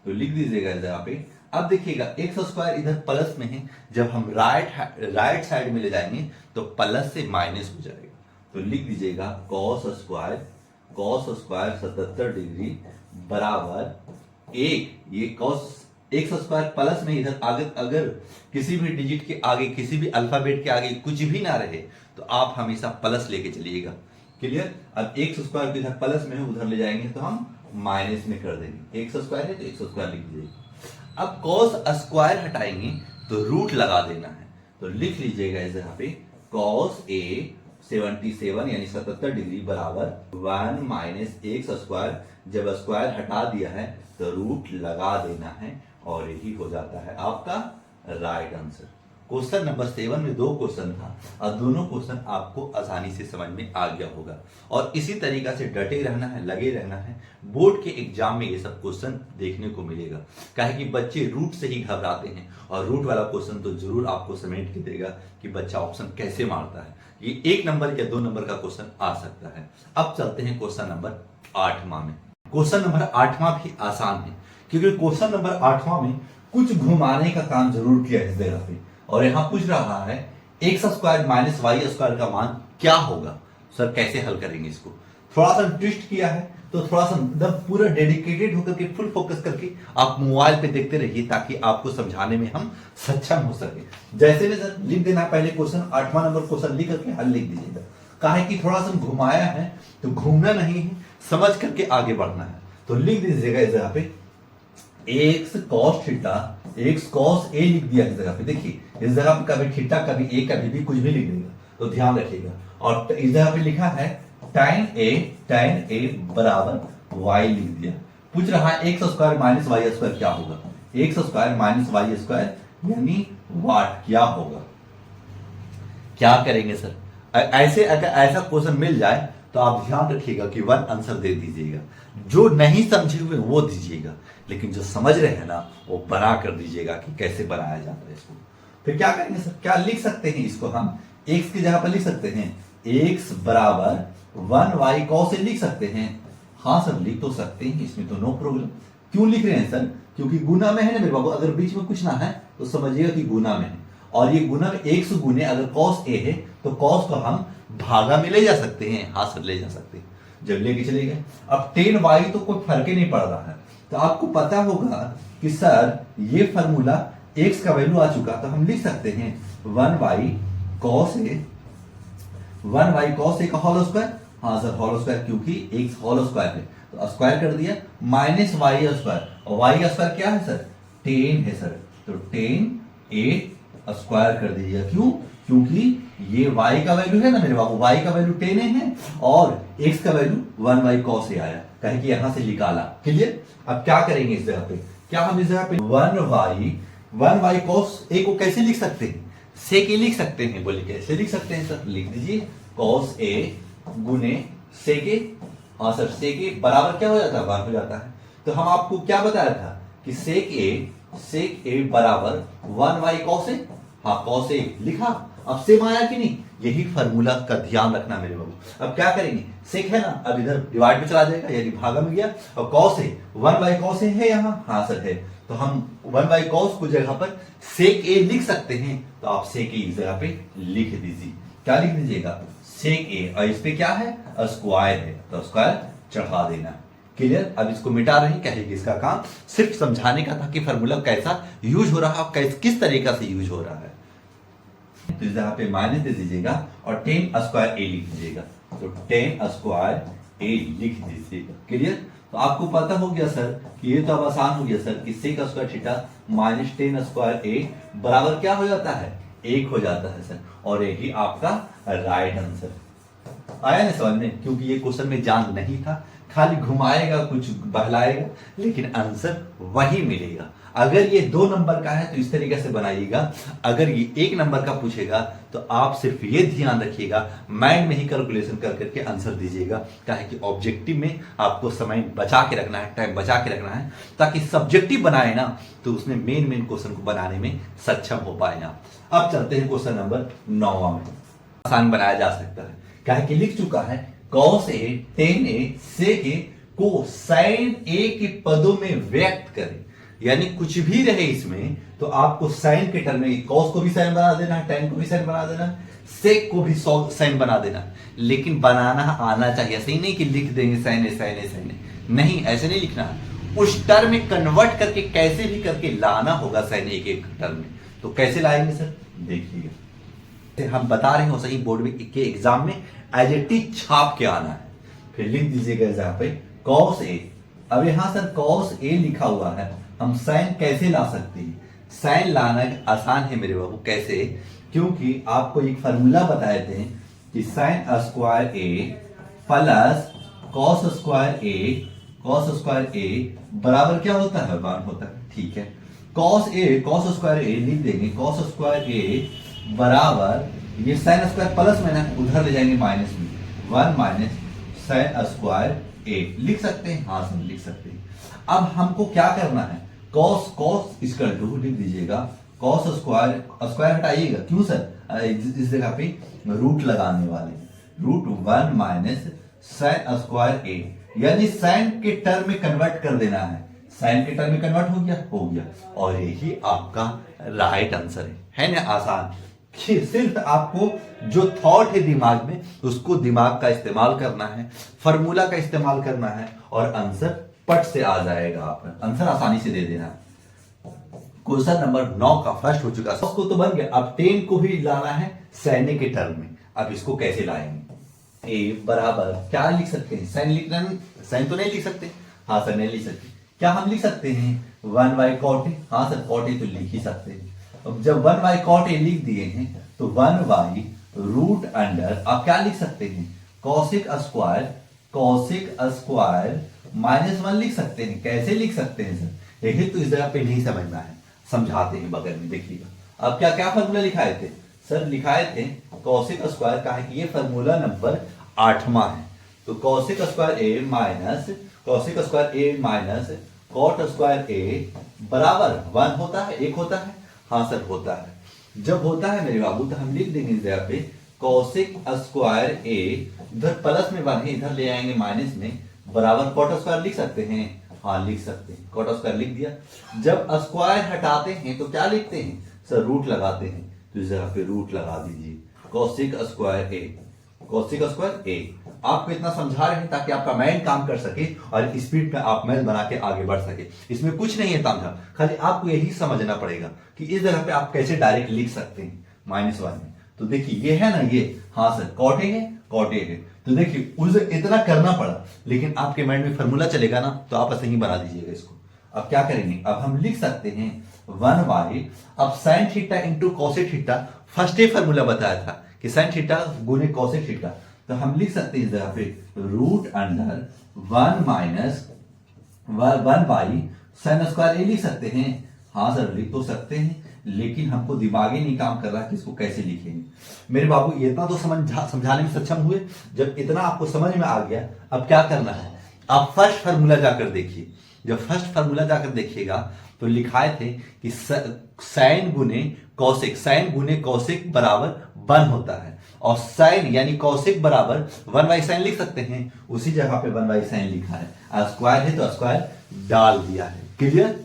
तो लिख दीजिएगा इस जगह पे। अब देखिएगा एक्स स्क्वायर इधर प्लस में है, जब हम राइट साइड में ले जाएंगे तो प्लस से माइनस हो जाएगा, तो लिख दीजिएगा कॉस स्क्वायर 77 डिग्री बराबर 1। ये कॉस एक्स स्क्वायर प्लस में इधर आगे अगर किसी भी डिजिट के आगे, किसी भी अल्फाबेट के आगे कुछ भी ना रहे तो आप हमेशा प्लस लेके चलिएगा, क्लियर। अब एक्स स्क्वायर इधर प्लस में है, उधर ले जाएंगे तो हम माइनस में कर देंगे, एक्स स्क्वायर है तो एक्स स्क्वायर लिख दीजिएगा। अब कॉस स्क्वायर हटाएंगे तो रूट लगा देना है, तो लिख लीजिएगा इस जगह पे कॉस ए 77 यानी 77 डिग्री बराबर 1 माइनस एक्स स्क्वायर। जब स्क्वायर हटा दिया है तो रूट लगा देना है और यही हो जाता है आपका राइट आंसर। क्वेश्चन नंबर 7 में 2 क्वेश्चन था और दोनों क्वेश्चन आपको आसानी से समझ में आ गया होगा। और इसी तरीका से डटे रहना है, लगे रहना है, बोर्ड के एग्जाम में ये सब क्वेश्चन देखने को मिलेगा। काहे कि बच्चे रूट से ही घबराते हैं और रूट वाला क्वेश्चन तो जरूर आपको समेट के देगा कि बच्चा ऑप्शन कैसे मारता है। ये 1 नंबर या 2 नंबर का क्वेश्चन आ सकता है। अब चलते हैं क्वेश्चन नंबर 8वां में। क्वेश्चन नंबर 8वां भी आसान है, क्योंकि क्वेश्चन नंबर 8वां में कुछ घुमाने का काम जरूर किया है इस जगह पे। और यहां पूछ रहा है X square minus Y square का मान क्या होगा। सर कैसे हल करेंगे इसको, थोड़ा सा ट्विस्ट किया है, तो थोड़ा सा एकदम पूरा डेडिकेटेड होकर के फुल फोकस करके आप मोबाइल पे देखते रहिए ताकि आपको समझाने में हम सक्षम हो सके। जैसे में सर लिख देना, पहले क्वेश्चन 8वां नंबर क्वेश्चन लिख करके हल लिख दीजिएगा। काहे कि थोड़ा सा घुमाया है तो घूमना नहीं है, समझ करके आगे बढ़ना है। तो लिख दीजिएगा इस जगह पे X cos theta, X cos A लिख दिया इस जगह पे। देखिए इस जगह पे कभी थीटा कभी ए कभी भी कुछ भी लिख देगा, तो ध्यान रखिएगा। और इस जगह पे लिखा है tan a बराबर y लिख दिया। पूछ रहा है X square minus Y square क्या होगा। X square minus Y square यानी वाट क्या होगा। क्या करेंगे सर, ऐसे अगर ऐसा क्वेश्चन मिल जाए तो आप ध्यान रखिएगा कि 1 आंसर दे दीजिएगा, जो नहीं समझे हुए वो दीजिएगा, लेकिन जो समझ रहे हैं ना वो बना कर दीजिएगा कि कैसे बनाया जाता है इसको। फिर क्या करेंगे सर, क्या लिख सकते हैं इसको, हम x की जगह पर लिख सकते हैं x बराबर 1y cos लिख सकते हैं। हाँ सर लिख तो सकते हैं, इसमें तो नो प्रॉब्लम। क्यों लिख रहे हैं सर, क्योंकि गुना में है ना मेरे बाबू, अगर बीच में कुछ ना है तो समझिएगा कि गुना में है। और ये गुना में 1 से गुने अगर cos a है तो cos को हम भागा में ले जा सकते हैं। हाँ सर ले जा सकते हैं, जब लेके चले गए। अब 10y तो कोई फर्क ही नहीं पड़ रहा है, तो आपको पता होगा कि सर ये फार्मूला x का वैल्यू आ चुका, तो हम लिख सकते हैं 1y cos a का होल स्क्वायर। हाँ सर होल स्क्वायर, क्योंकि x होल स्क्वायर है तो स्क्वायर कर दिया, माइनस वाई स्क्वायर, और वाई का स्क्वायर क्या है सर 10 है सर, तो 10a स्क्वायर कर दीजिएगा। क्यों, क्योंकि ये y का वैल्यू है ना मेरे बाबू, y का वैल्यू 10 है और x का वैल्यू 1y cos a आया, कहे कि यहां से निकाला। क्लियर। अब क्या करेंगे इस जगह पे, क्या हम इस जगह पे 1y cos a को कैसे लिख सकते हैं, सेक ए लिख सकते हैं। बोलिए कैसे लिख सकते हैं सर, लिख दीजिए cos a गुने सेक ए। हाँ सर सेक ए बराबर क्या हो जाता है, 1 हो जाता है। तो हम आपको क्या बताया था कि सेक ए बराबर 1y cos a। हाँ cos a लिखा, अब सेम आया कि नहीं, यही फार्मूला का ध्यान रखना मेरे बाबू। अब क्या करेंगे, सेक है ना, अब इधर डिवाइड में चला जाएगा यानी भागा में गया, और cos a 1 cos a है यहाँ। हाँ सर है, तो हम 1 cos को जगह पर सेक ए लिख सकते हैं, तो आप सेक ए इस जगह पे लिख दीजिए। क्या लिख दीजिएगा सेक ए, और इस पे क्या है स्क्वायर है, तो स्क्वायर चढ़ा देना। क्लियर। अब इसको मिटा रहे हैं, क्या है कि इसका काम सिर्फ समझाने का था कि फार्मूला कैसा यूज हो रहा है, किस तरीका से यूज हो रहा है। तो इस जगह पे माइनस दे दीजिएगा और 10 स्क्वायर ए लिख दीजिएगा। तो 10 स्क्वायर ए लिख दीजिएगा। क्लियर? तो आपको पता हो गया सर कि ये तो अब आसान हो गया सर कि sec square theta minus 10 square A बराबर क्या हो जाता है? 1 हो जाता है सर, और यही आपका राइट आंसर आया ना समझ में? क्योंकि ये क्वेश्चन में जान नहीं था, खाली घुमाएगा कुछ बहलाएगा, लेकिन आंसर वही मिलेगा। अगर ये 2 नंबर का है तो इस तरीके से बनाइएगा, अगर ये 1 नंबर का पूछेगा तो आप सिर्फ ये ध्यान रखिएगा, माइंड में ही कैलकुलेशन कर करके आंसर दीजिएगा। काहे कि ऑब्जेक्टिव में आपको समय बचा के रखना है, टाइम बचा के रखना है, ताकि सब्जेक्टिव बनाए ना तो उसमें मेन क्वेश्चन को बनाने में सक्षम हो पाए ना। अब चलते हैं क्वेश्चन नंबर 9 में। आसान बनाया जा सकता है, काहे कि लिख चुका है cos a tan a sec a को sin a के पदों में व्यक्त करें। यानी कुछ भी रहे इसमें तो आपको साइन के टर्म में cos को भी साइन बना देना है, tan को भी साइन बना देना है, sec को भी साइन बना देना, लेकिन बनाना आना चाहिए। ऐसे ही नहीं कि लिख देंगे साइन ए साइन ए साइन ए, नहीं ऐसे नहीं लिखना है, उस टर्म में कन्वर्ट करके कैसे भी करके लाना होगा साइन ए के टर्म में। तो कैसे लाएंगे सर? देखिएगा, हम बता रहे हो सही बोर्ड में के एग्जाम में एज इट इज छाप के आना है। फिर लिख दीजिएगा यहाँ पे cos a। अब यहाँ सर cos a लिखा हुआ है, हम साइन कैसे ला सकते हैं? साइन लाना आसान है मेरे बाबू। कैसे? क्योंकि आपको एक फार्मूला बताए थे कि sine square a plus cos square a बराबर क्या होता है? 1 होता है। ठीक है, cos स्क्वायर a लिख देंगे, cos स्क्वायर a बराबर ये साइन स्क्वायर प्लस में ना उधर ले जाएंगे माइनस में, 1 माइनस साइन स्क्वायर ए लिख सकते हैं। हाँ सर लिख सकते हैं। अब हमको क्या करना है? cos इसका टू लिख दीजिएगा, cos स्क्वायर हटाइएगा। क्यों सर? इस जगह पे रूट लगाने वाले, रूट 1 माइनस साइन स्क्वायर ए, यानी साइन के टर्म में कन्वर्ट कर देना है। साइन के टर्म में कन्वर्ट हो गया, हो गया, और यही आपका राइट आंसर है ना? आसान। सिर्फ आपको जो थॉट है दिमाग में उसको दिमाग का इस्तेमाल करना है, फार्मूला का इस्तेमाल करना है, और आंसर पट से आ जाएगा। आप आंसर आसानी से दे देना। क्वेश्चन नंबर 9 का फर्स्ट हो चुका है, उसको तो बन गया। अब 10 को भी लाना है साइन के टर्म में। अब इसको कैसे लाएंगे? ए बराबर क्या लिख सकते हैं? साइन लिखना, साइन तो नहीं लिख सकते। हाँ सर नहीं लिख सकते। क्या हम लिख सकते हैं 1 बाई कॉट ए? हाँ सर कॉट ए तो लिख ही सकते हैं। अब जब 1 बाई कॉट ए लिख दिए हैं तो 1 बाई रूट अंडर, आप क्या लिख सकते हैं? कॉसिक स्क्वायर माइनस 1 लिख सकते हैं। कैसे लिख सकते हैं सर? यही तो इस जगह पे नहीं समझना है, समझाते हैं बगल में देखिएगा। अब क्या क्या फॉर्मूला लिखाए थे सर? लिखाए थे कॉसिक स्क्वायर का है कि ये फॉर्मूला नंबर 8वां है। तो cosec square A minus cot square A बराबर 1 होता है, 1 होता है। हाँ सर होता है। जब होता है मेरे बाबू तो हम लिख देंगे इस जगह पे कॉसिक स्क्वायर ए, इधर प्लस में 1 है, इधर ले आएंगे माइनस में, बराबर कॉट स्क्वायर लिख सकते हैं। हाँ लिख सकते हैं, कॉट स्क्वायर लिख दिया। जब स्क्वायर हटाते हैं तो क्या लिखते हैं सर? रूट लगाते हैं। तो इस जगह पे रूट लगा दीजिए, कॉसिक स्क्वायर ए। आपको इतना समझा रहे हैं ताकि आपका माइंड काम कर सके और स्पीड में आप मैथ बना के आगे बढ़ सके। इसमें कुछ नहीं है समझा, खाली आपको यही समझना पड़ेगा कि इस जगह पे आप कैसे डायरेक्ट लिख सकते हैं -1 में। तो देखिए ये है ना, ये हाँ सर कॉट ए है। तो देखिए उस इतना करना पड़ा, लेकिन आपके माइंड में फॉर्मूला चलेगा ना तो आप ऐसे ही बना दीजिएगा इसको। अब क्या करेंगे? अब हम लिख सकते हैं 1 बाई, अब sine theta into cosec theta, first ही फॉर्मूला बताया था कि साइन थीटा गुने कॉसेक थीटा। तो हम लिख सकते हैं इस जगह पे root under 1 minus 1 by sine square A लिख सकते हैं। हाँ सर लिख तो सकते हैं, लेकिन हमको दिमाग ही नहीं काम कर रहा कि इसको कैसे लिखेंगे। मेरे बाबू ये इतना तो समझाने में सक्षम हुए। जब इतना आपको समझ में आ गया, अब क्या करना है? आप फर्स्ट फार्मूला जाकर देखिए। जब फर्स्ट फार्मूला जाकर देखिएगा तो लिखाए थे कि साइन गुने कौशिक बराबर 1 होता है, और साइन यानी कौशिक बराबर 1 बाई साइन लिख सकते हैं। उसी जगह पे 1 बाई साइन लिखा है, स्क्वायर है तो स्क्वायर डाल दिया है। क्लियर?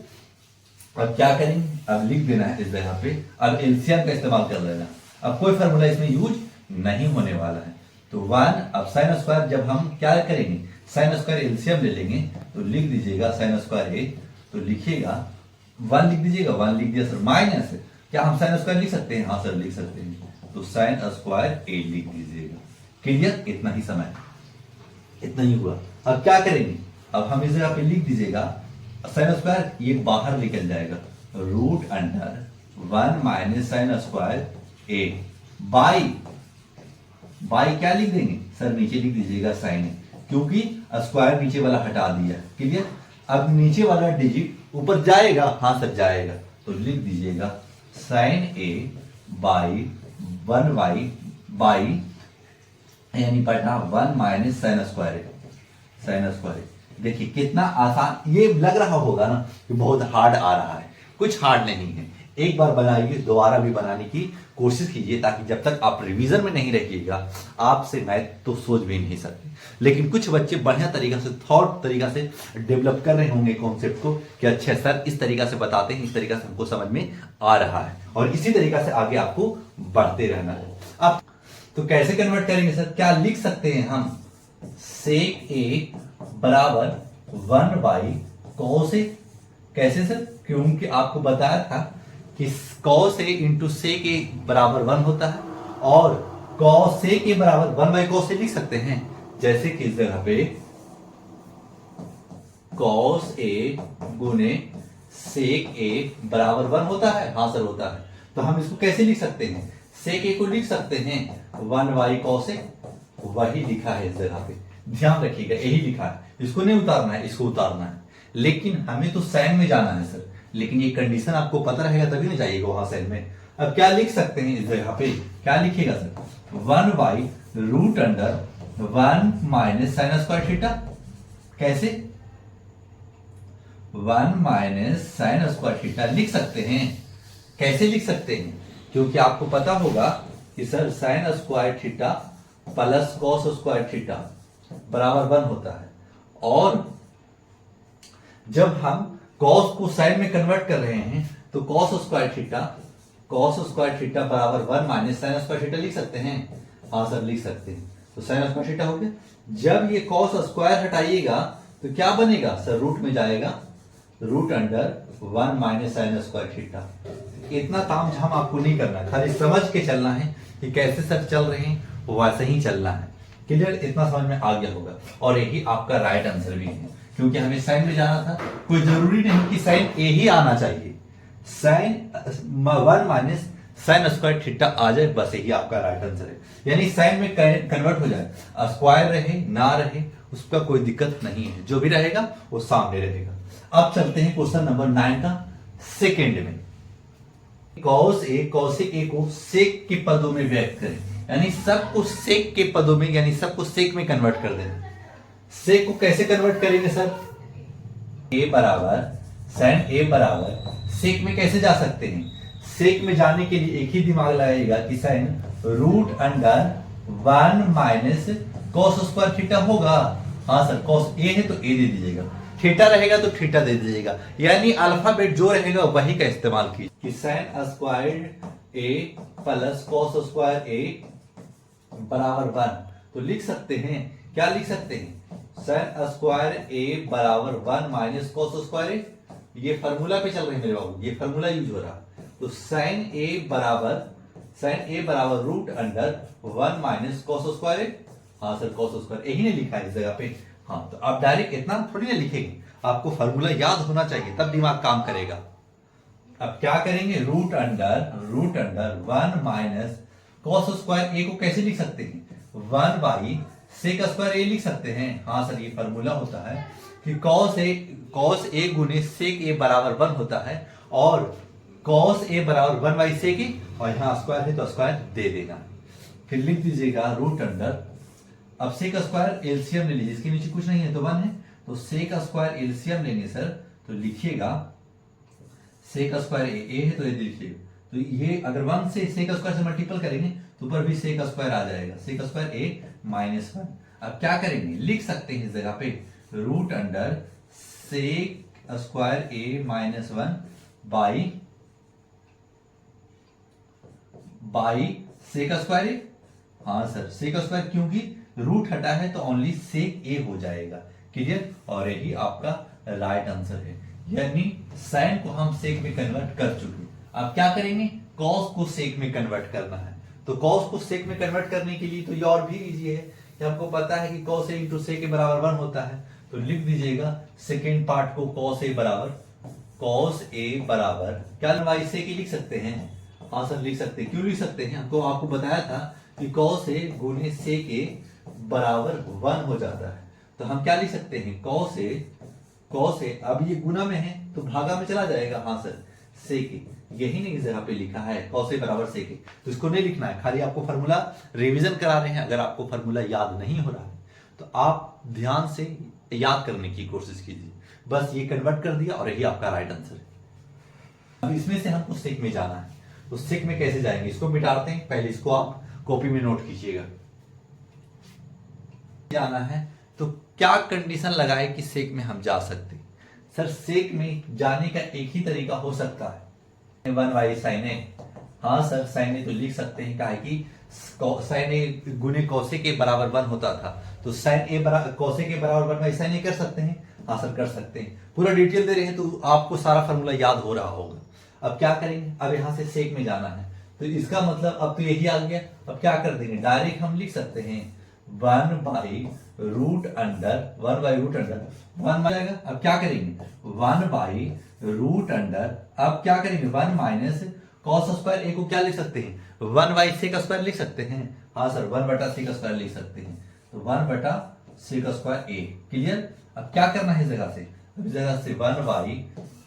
अब क्या करेंगे? अब लिख देना है इस जगह पे। अब एलसीएम का इस्तेमाल कर लेना। अब कोई फार्मूला इसमें यूज नहीं होने वाला है। तो 1, अब साइन स्क्वायर जब हम क्या करेंगे? साइन स्क्वायर एलसीएम ले लेंगे। तो लिख दीजिएगा साइन स्क्वायर ए, तो लिखिएगा 1 लिख दीजिएगा, 1 लिख दिया सर। माइनस क्या हम साइन स्क्वायर लिख सकते हैं? हाँ सर लिख सकते हैं। तो साइन स्क्वायर ए लिख दीजिएगा। क्लियर? इतना ही समय, इतना ही हुआ। अब क्या करेंगे, अब हम इस जगह पे लिख दीजिएगा साइन स्क्वायर, ये बाहर निकल जाएगा, root under 1 minus sine square A by क्या लिख देंगे सर, नीचे लिख दीजिएगा साइन ए, क्योंकि स्क्वायर नीचे वाला हटा दिया। क्लियर? अब नीचे वाला डिजिट ऊपर जाएगा, हाँ सर जाएगा, तो लिख दीजिएगा साइन ए बाई 1 बाई यानी पढ़ना 1 माइनस साइन स्क्वायर ए, साइन स्क्वायर। देखिए कितना आसान, ये लग रहा होगा ना कि बहुत हार्ड आ रहा है, कुछ हार्ड नहीं है। एक बार बनाइए, दोबारा भी बनाने की कोशिश कीजिए, ताकि जब तक आप रिवीजन में नहीं रखिएगा आपसे मैथ तो सोच भी नहीं सकते। लेकिन कुछ बच्चे बढ़िया तरीका से, थॉट तरीका से डेवलप कर रहे होंगे कॉन्सेप्ट को कि अच्छा सर इस तरीका से बताते हैं, इस तरीका से हमको समझ में आ रहा है, और इसी तरीका से आगे आपको बढ़ते रहना है। अब तो कैसे कन्वर्ट करेंगे सर, क्या लिख सकते हैं हम, सेक ए बराबर 1 बाई कॉस ए। कैसे सर, क्योंकि आपको बताया था कि कॉस ए इंटू सेक ए बराबर 1 होता है, और कॉस सेक ए बराबर 1 बाई कॉस ए लिख सकते हैं। जैसे कि इस जगह पे कॉस ए गुने सेक ए बराबर 1 होता है, हाँ सर होता है। तो हम इसको कैसे लिख सकते हैं, सेक ए को लिख सकते हैं 1 बाई कॉस ए, वही लिखा है इस जगह पे, ध्यान रखिएगा यही लिखा है, इसको नहीं उतारना है, इसको उतारना है। लेकिन हमें तो साइन में जाना है सर, लेकिन ये कंडीशन आपको पता रहेगा तभी ना जाइएगा वहां साइन में। अब क्या लिख सकते हैं इस जगह पे, क्या लिखिएगा sir, 1 by root under 1 minus sine square theta. कैसे, 1 माइनस साइन स्क्वायर थीटा लिख सकते हैं। कैसे लिख सकते हैं, क्योंकि आपको पता होगा कि sir sign square theta plus cos square theta बराबर 1 होता है, और जब हम कॉस को साइन में कन्वर्ट कर रहे हैं तो कॉस स्क्वायर थीटा बराबर 1 माइनस साइन स्क्वायर थीटा लिख सकते हैं, हाँ सर लिख सकते हैं। तो साइन स्क्वायर थीटा हो गया, जब ये कॉस स्क्वायर हटाइएगा तो क्या बनेगा सर, रूट में जाएगा, root under 1 minus sine square theta. इतना ताम झाम आपको नहीं करना, खाली समझ के चलना है कि कैसे सर चल रहे हैं, वैसे ही चलना है। क्लियर? इतना समझ में आ गया होगा, और यही आपका राइट आंसर भी है, क्योंकि हमें साइन में जाना था। कोई जरूरी नहीं कि साइन ए ही आना चाहिए, sine 1 minus sine square theta आ जाए, बस यही आपका राइट आंसर है। यानी साइन में कन्वर्ट हो जाए, स्क्वायर रहे ना रहे उसका कोई दिक्कत नहीं है, जो भी रहेगा वो सामने रहेगा। अब चलते हैं क्वेश्चन नंबर 9 का सेकेंड में। कॉस ए कॉसेक ए को सेक के पदों में व्यक्त करें, यानी सबको सेक के पदों में, यानी सबको सेक में कन्वर्ट कर देना। सेक को कैसे कन्वर्ट करेंगे सर, ए बराबर साइन ए बराबर सेक में कैसे जा सकते हैं, सेक में जाने के लिए एक ही दिमाग लगाइएगा कि sine root under 1 minus cos square theta होगा। हाँ सर, कॉस ए है तो ए दे दीजिएगा, थीटा रहेगा तो थीटा दे दीजिएगा, यानी अल्फाबेट जो रहेगा वही का इस्तेमाल कीजिए कि sine square A plus cos square A बराबर 1। तो लिख सकते हैं, क्या लिख सकते हैं, साइन स्क्वायर ए बराबर 1 माइनस कॉस स्क्वायर ए। ये फार्मूला पे चल रहे हैं मेरे बाबू, ये फार्मूला यूज हो रहा है। तो साइन ए बराबर root under 1 minus cos square A. हाँ सर कॉस स्क्वायर यही ने लिखा है इस जगह पे। हाँ तो आप डायरेक्ट इतना थोड़ी ना लिखेंगे, आपको फार्मूला याद होना चाहिए तब दिमाग काम करेगा। अब क्या करेंगे, root under 1 minus cos square A को कैसे लिख सकते हैं, 1 बाई सेक स्क्वायर ए लिख सकते हैं। हाँ सर ये फार्मूला होता है कि कॉस ए गुने सेक ए बराबर 1 होता है, और कॉस ए बराबर 1 बाई सेक ए, और यहां स्क्वायर है तो स्क्वायर दे देना। फिर लिख दीजिएगा रूट अंडर, अब सेक स्क्वायर एलसीएम ले लीजिए, इसके नीचे कुछ नहीं है तो 1 है, तो सेक स्क्वायर एलसीएम लेंगे सर, तो लिखिएगा सेक स्क्वायर ए है तो ये लिखिएगा, तो ये अगर 1 से सेक स्क्वायर से मल्टीपल करेंगे तो ऊपर भी सेक स्क्वायर आ जाएगा, सेक स्क्वायर ए माइनस 1। अब क्या करेंगे, लिख सकते हैं इस जगह पे root under sec square A minus 1 by sec square A. हाँ सर सेक स्क्वायर, क्योंकि रूट हटा है तो ओनली सेक ए हो जाएगा। क्लियर? और यही आपका राइट आंसर है, यानी साइन को हम सेक में कन्वर्ट कर चुके। अब क्या करेंगे, कॉस को सेक में कन्वर्ट करना है, तो कॉस को सेक में कन्वर्ट करने के लिए तो ये और भी इजी है कि आपको पता है कि कॉस ए इंटू सेक के बराबर 1 होता है। तो लिख दीजिएगा सेकेंड पार्ट को कॉस ए बराबर क्या वाई सेक लिख सकते हैं। हाँ सर लिख सकते हैं। क्यों लिख सकते हैं, हमको आपको बताया था कि कॉस ए गुने सेक ए बराबर 1 हो जाता है। तो हम क्या लिख सकते हैं, कॉस ए अब ये गुना में है तो भागा में चला जाएगा। हाँ सर सेक ए, यही नहीं इस जगह पे लिखा है कॉस ए बराबर सेक ए, तो इसको नहीं लिखना है, खाली आपको फॉर्मूला रिवीजन करा रहे हैं। अगर आपको फॉर्मूला याद नहीं हो रहा है तो आप ध्यान से याद करने की कोशिश कीजिए। बस ये कन्वर्ट कर दिया और यही आपका राइट आंसर है। अब इसमें से हमको सेक में जाना है, तो सेक में कैसे जाएंगे, इसको मिटाते हैं। पहले इसको आप कॉपी में नोट कीजिएगा। जाना है तो क्या कंडीशन लगाए कि सेक में हम जा सकते हैं। सर सेक में जाने का एक ही तरीका हो सकता है 1 साइन ए। हाँ सर साइन ए तो लिख सकते हैं, क्या है कि साइन ए गुने कौसे के बराबर 1 होता था, तो साइन ए कौसे के बराबर 1 साइन ए कर सकते हैं। हाँ सर कर सकते हैं। पूरा डिटेल दे रहे हैं तो आपको सारा फॉर्मूला याद हो रहा होगा। अब क्या करेंगे, अब यहां से सेक में जाना है तो इसका मतलब अब तो यही आ गया। अब क्या कर देंगे, डायरेक्ट हम लिख सकते हैं 1 बाई रूट अंडर 1 जाएगा। अब क्या करेंगे 1 बाई रूट अंडर, अब क्या करेंगे 1 माइनस कॉस स्क्वायर ए को क्या लिख सकते हैं 1 बाई सेक स्क्वायर लिख सकते हैं। हाँ सर 1 बटा सेक स्क्वायर लिख सकते हैं, तो 1 बटा सेक स्क्वायर ए। क्लियर। अब क्या करना है इस जगह से, अब इस जगह से 1 बाई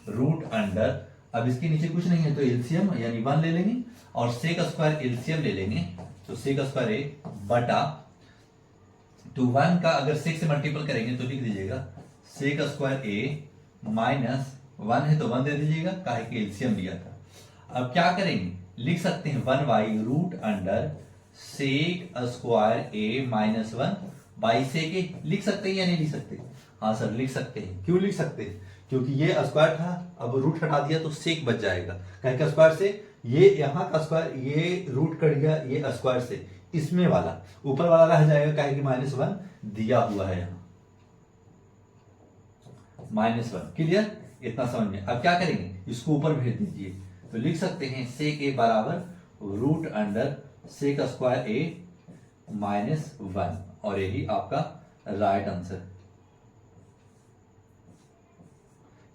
रूट अंडर, अब इसके नीचे कुछ नहीं है तो एलसीएम यानी 1 ले लेंगे और सेक स्क्वायर एलसीएम ले लेंगे, तो सेक स्क्वायर ए बटा तो 1 का अगर सेक से मल्टीपल करेंगे तो लिख दीजिएगा सेक स्क्वायर ए माइनस 1 है तो 1 दे दीजिएगा, काहे कि एलसीएम लिया था। अब क्या करेंगे, लिख सकते हैं 1 by root under sec square A minus 1 by sec A, लिख सकते हैं या नहीं लिख सकते। हाँ सर लिख सकते हैं। क्यों लिख सकते हैं, क्योंकि ये स्क्वायर था, अब रूट हटा दिया तो सेक बच जाएगा। कहीं का स्क्वायर से ये यहाँ का स्क्वायर, ये रूट कट गया ये स्क्वायर से, इसमें वाला ऊपर वाला रह जाएगा, कहे कि -1 दिया हुआ है यहाँ -1। क्लियर, इतना समझ में। अब क्या करेंगे, इसको ऊपर भेज दीजिए तो लिख सकते हैं सेक ए बराबर root under sec square A -1, और यही आपका राइट आंसर।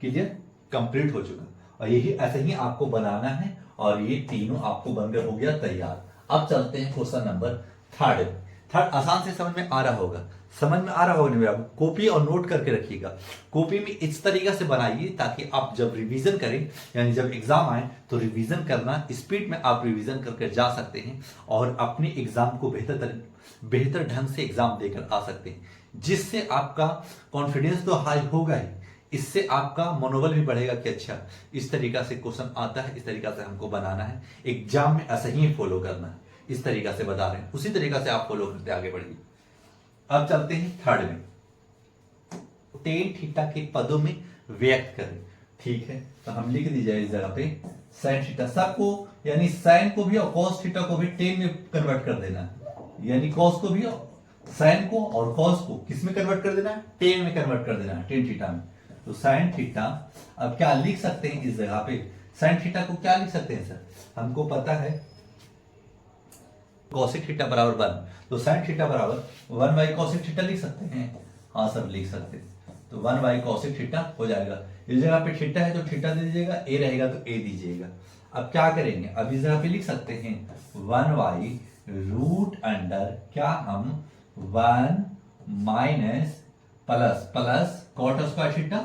क्लियर, कंप्लीट हो चुका। और यही ऐसे ही आपको बनाना है और ये तीनों आपको बनकर हो गया तैयार। अब चलते हैं क्वेश्चन नंबर थर्ड आसान से समझ में आ रहा होगा, मेरा कॉपी और नोट करके रखिएगा। कॉपी में इस तरीके से बनाइए ताकि आप जब रिवीजन करें यानी जब एग्जाम आए तो रिवीजन करना, स्पीड में आप रिवीजन करके जा सकते हैं और अपने एग्जाम को बेहतर ढंग से एग्जाम देकर आ सकते हैं, जिससे आपका कॉन्फिडेंस तो हाई होगा ही, इससे आपका मनोबल भी बढ़ेगा कि अच्छा इस तरीका से क्वेश्चन आता है, इस तरीका से हमको बनाना है, एग्जाम में ऐसा ही फॉलो करना है, इस तरीका से बता रहे हैं उसी तरीका से आप फॉलो करते आगे बढ़िए। अब चलते हैं थर्ड में, टेन थीटा के पदों में व्यक्त करें। ठीक है, तो हम लिख दीजिए इस जगह पे साइन थीटा, सबको यानी साइन को भी और कॉस थीटा को भी टेन में कन्वर्ट कर देना है, यानी कॉस को भी साइन को और कॉस को किस में कन्वर्ट कर देना है, टेन में कन्वर्ट कर देना है, टेन थीटा में। तो साइन थीटा अब क्या लिख सकते हैं इस जगह पे, साइन थीटा को क्या लिख सकते हैं सर, हमको पता है कॉसेक थीटा बराबर 1, तो साइन थीटा बराबर 1 बाई कॉसेक थीटा लिख सकते हैं। हाँ सर लिख सकते हैं, तो 1 बाई कॉसेक थीटा हो जाएगा। इस जगह पे थीटा है तो थीटा दे दीजिएगा, ए रहेगा तो ए दीजिएगा। अब क्या करेंगे, अब इस जगह पे लिख सकते हैं 1 बाई रूट अंडर क्या हम 1 minus plus cot square theta.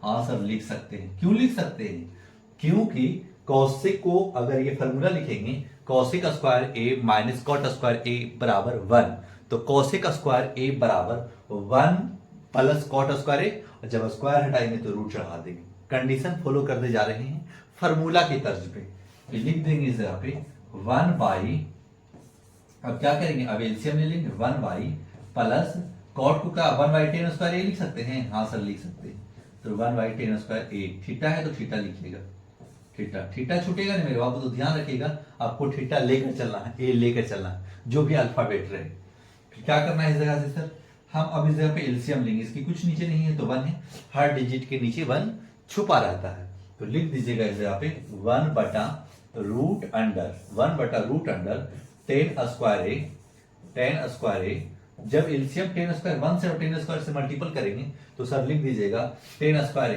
हाँ सर लिख सकते हैं। क्यों लिख सकते हैं, क्योंकि कॉसेक को अगर ये फॉर्मूला लिखेंगे cosec square A minus cot square A बराबर 1, तो कॉसेक स्क्वायर ए बराबर 1 प्लस कॉट स्क्वायर ए, और जब स्क्वायर हटाएंगे तो रूट चढ़ा देंगे। कंडीशन फॉलो करते जा रहे हैं फॉर्मूला की तर्ज पे, तो लिख देंगे इस जगह पे 1 बाई, अब क्या करेंगे, अब एलसीएम ले लेंगे 1 बाई प्लस कॉट को क्या 1 बाई टेन स्क्वायर ए लिख सकते हैं। हाँ सर लिख सकते हैं, तो 1 by ten square A, theta है तो थीटा लिखिएगा, थीटा छूटेगा नहीं मेरे बाबू, तो ध्यान रखिएगा आपको थीटा लेकर चलना है, ए लेकर चलना है, जो भी अल्फाबेट रहे। फिर क्या करना है इस जगह से सर, हम अब इस जगह पे एलसीएम लेंगे, इसकी कुछ नीचे नहीं है तो 1 है, हर डिजिट के नीचे 1 छुपा रहता है, तो लिख दीजिएगा इस जगह पे 1 बटा रूट अंडर टेन स्क्वायर ए, टेन स्क्वायर ए, जब एलसीएम टेन स्क्वायर 1 से और टेन स्क्वायर से मल्टीपल करेंगे तो सर लिख दीजिएगा ten square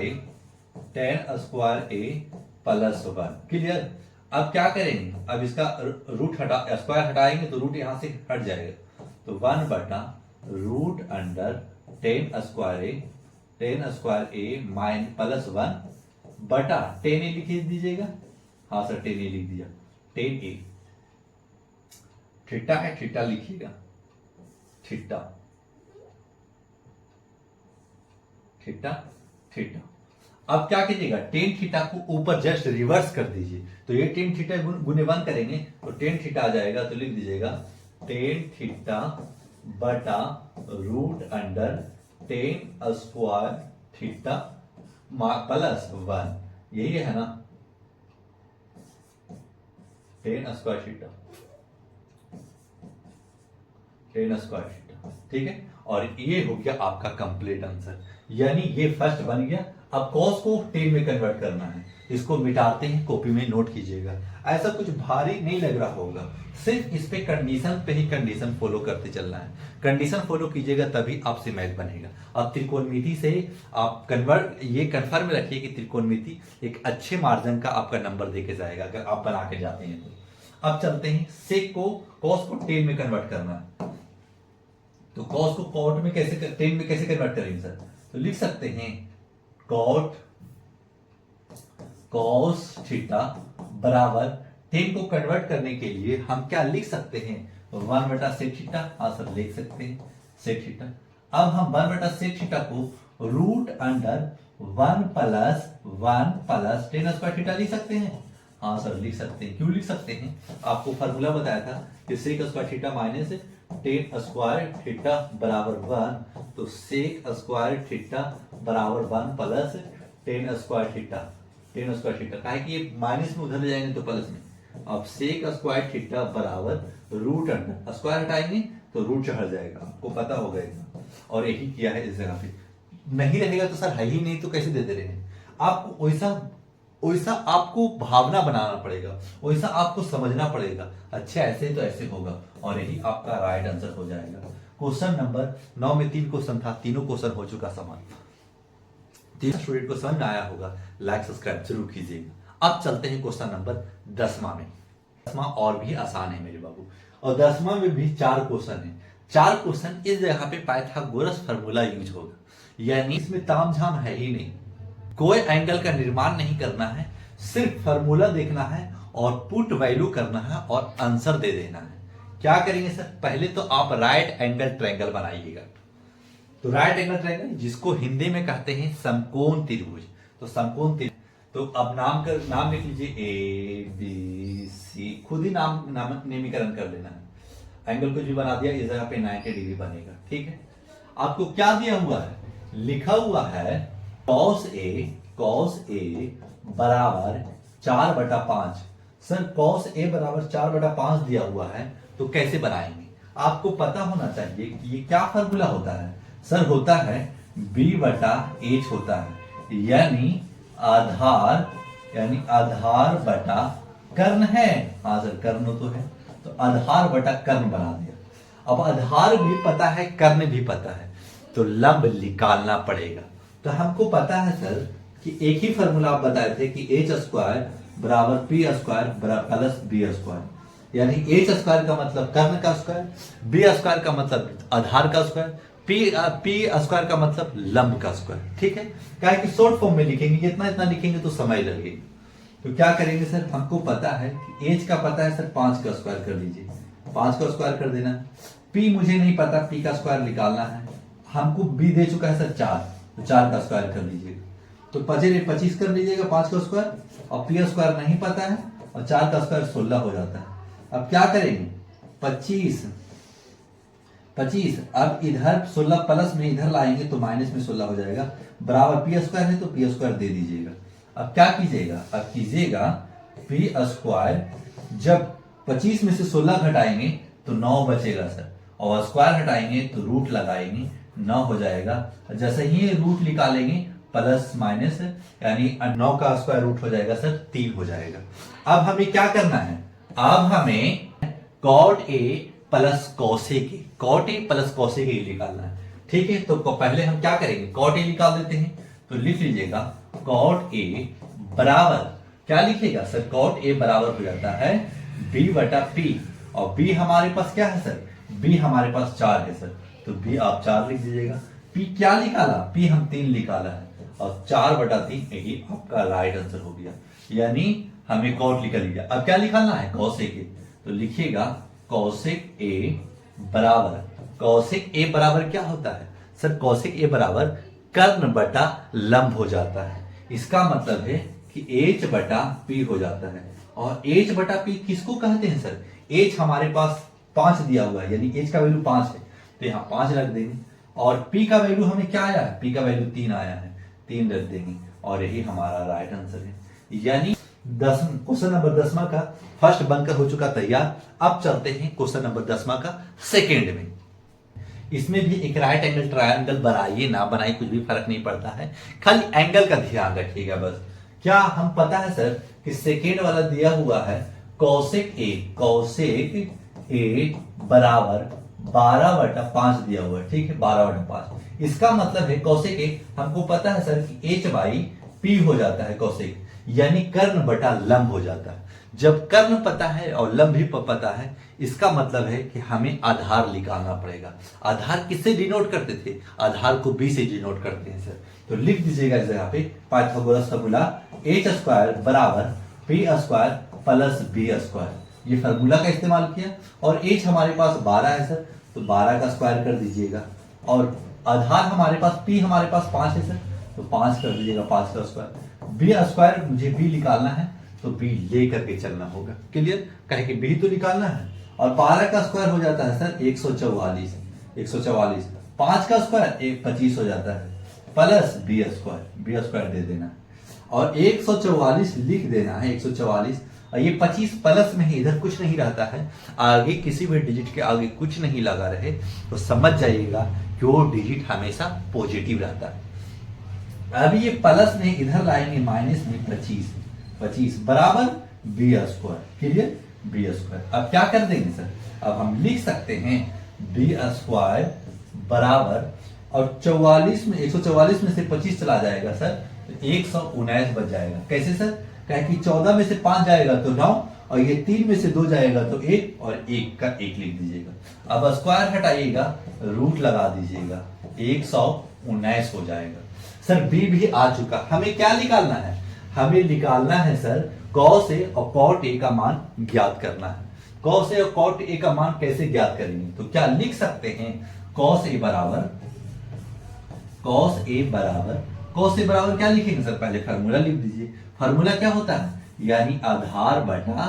A plus 1। Clear. अब क्या करेंगे, अब इसका रूट हटा, स्क्वायर हटाएंगे तो रूट यहां से हट जाएगा, तो 1 बटा रूट अंडर टेन स्क्वायर ए माइन प्लस 1 बटा 10 ए लिख दीजिएगा। हाँ सर 10 ए लिख दिया, 10 ए थीटा है, थीटा लिखिएगा, थीटा थीटा थीटा। अब क्या कीजिएगा, टेन थीटा को ऊपर जस्ट रिवर्स कर दीजिए, तो ये टेन थीटा गुने 1 करेंगे तो टेन थीटा आ जाएगा, तो लिख दीजिएगा टेन थीटा बटा root under tan square theta plus 1, यही है ना, tan square theta, tan square theta. ठीक है, और ये हो गया आपका कंप्लीट आंसर, यानी ये फर्स्ट बन गया। अब कॉस को 10 में कन्वर्ट करना है, इसको मिटाते हैं, कॉपी में नोट कीजिएगा। ऐसा कुछ भारी नहीं लग रहा होगा, सिर्फ इस पे कंडीशन पे ही कंडीशन फॉलो करते चलना है। कंडीशन फॉलो कीजिएगा तभी आपसे मैथ बनेगा। अब त्रिकोणमिति से आप ये कन्फर्म रखिए कि त्रिकोणमिति एक अच्छे मार्जिन का आपका नंबर देके जाएगा अगर आप बना के जाते हैं तो। अब चलते हैं, सेक को कॉस को 10 में कन्वर्ट करना है, तो कॉस को कॉट में कैसे 10 में कैसे कन्वर्ट करेंगे सर, तो लिख सकते हैं कॉट कॉस थीटा बराबर 10 को कन्वर्ट करने के लिए हम क्या लिख सकते हैं, 1 बटा सेक थीटा। हाँ सर लिख सकते हैं सेक थीटा। अब हम 1 बटा सेक थीटा को root under 1 plus 10 square theta लिख सकते हैं। हाँ सर लिख सकते हैं। क्यों लिख सकते हैं, आपको फॉर्मूला बताया था कि sec square theta minus 10 square theta बराबर 1, तो सेक स्क्वायर थीटा बराबर 1 plus 10 square theta, 10 square theta काहे कि ये माइनस में उधर ले जाएंगे तो प्लस में। अब सेक स्क्वायर थीटा बराबर रूट अंडर, स्क्वायर हटाएंगे तो रूट चढ़ जाएगा, आपको पता होगा इतना, और यही किया है इस जगह पे। नहीं रहेगा तो सर है ही नहीं तो कैसे देते रहे, आपको वैसा आपको भावना बनाना पड़ेगा, वैसा आपको समझना पड़ेगा। अच्छा ऐसे तो ऐसे होगा, और यही आपका राइट आंसर हो जाएगा। क्वेश्चन नंबर 9 में 3 क्वेश्चन था, तीनों क्वेश्चन हो चुका समान। 3 स्टूडेंट को समझ में आया होगा, लाइक सब्सक्राइब जरूर कीजिएगा। अब चलते हैं क्वेश्चन नंबर 10वां में। 10वां और भी आसान है मेरे बाबू, और 10वां में भी 4 क्वेश्चन है। 4 क्वेश्चन इस जगह पे पाइथागोरस फार्मूला यूज होगा, यानी इसमें तामझाम है ही नहीं, कोई एंगल का निर्माण नहीं करना है, सिर्फ फार्मूला देखना है और पुट वैल्यू करना है और आंसर दे देना है। क्या करेंगे सर, पहले तो आप राइट एंगल ट्रायंगल बनाइएगा। तो राइट एंगल ट्रायंगल जिसको हिंदी में कहते हैं समकोण त्रिभुज, तो समकोण त्रिभुज, तो अब नाम लिख लीजिए ए बी सी, खुद ही नामीकरण कर लेना है। एंगल कुछ भी बना दिया, इस जगह पे 90 डिग्री बनेगा। ठीक है, आपको क्या दिया हुआ है, लिखा हुआ है कॉस ए बराबर 4/5। सर कॉस ए बराबर 4/5 दिया हुआ है, तो कैसे बनाएंगे, आपको पता होना चाहिए कि ये क्या फार्मूला होता है। सर होता है B/H होता है, यानी आधार बटा कर्ण है। हाँ सर कर्ण तो है, तो आधार बटा कर्ण बना दिया। अब आधार भी पता है, कर्ण भी पता है, तो लंब निकालना पड़ेगा। तो हमको पता है सर कि एक ही फार्मूला आप बताए थे कि एच स्क्वायर बराबर P square plus B square, यानी एच स्क्वायर का मतलब कर्ण का स्क्वायर, बी स्क्वायर का मतलब आधार का स्क्वायर, पी स्क्वायर का मतलब लंब का स्क्वायर। ठीक है, क्या है कि शॉर्ट फॉर्म में लिखेंगे, इतना लिखेंगे तो समय लगेगा। तो क्या करेंगे सर, हमको पता है कि एच का पता है सर 5 का स्क्वायर कर लीजिए, 5 का स्क्वायर कर देना। पी मुझे नहीं पता, पी का स्क्वायर निकालना है, हमको बी दे चुका है सर 4, तो 4 का स्क्वायर कर लीजिएगा, तो 25 कर लीजिएगा 5 का स्क्वायर, और पी स्क्वायर नहीं पता है, और 4 का स्क्वायर 16 हो जाता है। अब क्या करेंगे, 25, अब इधर 16 प्लस में इधर लाएंगे तो माइनस में 16 हो जाएगा, बराबर पी स्क्वायर है तो पी स्क्वायर दे दीजिएगा। अब क्या कीजिएगा, अब कीजिएगा पी स्क्वायर, जब 25 में से 16 घटाएंगे तो 9 बचेगा सर, और स्क्वायर हटाएंगे तो रूट लगाएंगे, 9 हो जाएगा। जैसे ही रूट निकालेंगे प्लस माइनस, यानी 9 का स्क्वायर रूट हो जाएगा सर 3 हो जाएगा। अब हमें क्या करना है, अब हमें cot A plus cosec A, cot A plus cosec A निकालना है। ठीक है, तो पहले हम क्या करेंगे, कॉट ए निकाल देते हैं। तो लिख लीजिएगा कॉट ए बराबर, क्या लिखिएगा सर, कॉट ए बराबर हो जाता है बी बटा पी, और बी हमारे पास क्या है सर, बी हमारे पास 4 है सर, तो बी आप 4 लिख दीजिएगा। पी क्या निकाला, पी हम 3 निकाला है, और 4 बटा 3 यही आपका राइट आंसर हो गया, यानी हमें कॉट निकल गया। अब क्या निकालना है, कौशिक ए, तो लिखिएगा कौशिक ए बराबर, कौशिक ए बराबर क्या होता है सर, कौशिक ए बराबर कर्ण बटा लंब हो जाता है। इसका मतलब है कि एच बटा पी हो जाता है, और एच बटा पी किसको कहते हैं सर, एच हमारे पास 5 दिया हुआ है, यानी एच का वैल्यू 5 है, तो यहाँ 5 रख देंगे, और पी का वैल्यू हमें क्या आया है, पी का वैल्यू 3 आया है, 3 रख देंगे, और यही हमारा राइट आंसर है। यानी क्वेश्चन नंबर 10वां का फर्स्ट बनकर हो चुका तैयार। अब चलते हैं क्वेश्चन नंबर 10वां का सेकेंड में। इसमें भी एक राइट एंगल ट्रायंगल बनाइए ना बनाइए कुछ भी फर्क नहीं पड़ता है, खाली एंगल का ध्यान रखिएगा बस। क्या हम पता है सर कि सेकेंड वाला दिया हुआ है कौशिक ए, कौशिक ए बराबर 12/5 दिया हुआ है, ठीक है, 12/5। इसका मतलब है कौशिक ए हमको पता है सर कि एच बाई पी हो जाता है कौशिक, यानी कर्ण बटा लंब हो जाता है। जब कर्ण पता है और लंब भी पता है, इसका मतलब है कि हमें आधार निकालना पड़ेगा। आधार किससे डिनोट करते थे, आधार को बी से डिनोट करते हैं सर, तो लिख दीजिएगा इस जगह पे पाइथागोरस फार्मूला एच स्क्वायर बराबर P square plus B square, ये फार्मूला का इस्तेमाल किया, और एच हमारे पास 12 है सर, तो 12 का स्क्वायर कर दीजिएगा, और आधार हमारे पास पी हमारे पास 5 है सर, तो 5 कर दीजिएगा, 5 का स्क्वायर। बी स्क्वायर मुझे बी निकालना है, तो बी ले करके चलना होगा, क्लियर, कहे कि बी तो निकालना है, और 12 का स्क्वायर हो जाता है सर 144, 144, 5 का स्क्वायर 25 हो जाता है, प्लस बी स्क्वायर दे देना, और 144 लिख देना है, 144, और ये 25 प्लस में ही, इधर कुछ नहीं रहता है, आगे किसी भी डिजिट के आगे कुछ नहीं लगा रहे तो समझ जाइएगा कि वो डिजिट हमेशा पॉजिटिव रहता है। अब ये प्लस में इधर लाएंगे माइनस में 25 बराबर B square, clear, B square. अब क्या कर देंगे सर, अब हम लिख सकते हैं बी स्क्वायर बराबर, और 44 में 144 में से 25 चला जाएगा सर, तो 119 बच जाएगा। कैसे सर, कहे कि 14 में से 5 जाएगा तो 9, और ये 3 में से 2 जाएगा तो 1, और 1 का 1 लिख दीजिएगा। अब स्क्वायर हटाइएगा, रूट लगा दीजिएगा, 119 हो जाएगा सर। बी भी आ चुका, हमें क्या निकालना है, हमें निकालना है सर कॉस ए और कॉट ए का मान ज्ञात करना है। कॉस ए और कॉट ए का मान कैसे ज्ञात करेंगे, तो क्या लिख सकते हैं, कॉस ए बराबर क्या लिखेंगे सर, पहले फार्मूला लिख दीजिए। फार्मूला क्या होता है, यानी आधार बटा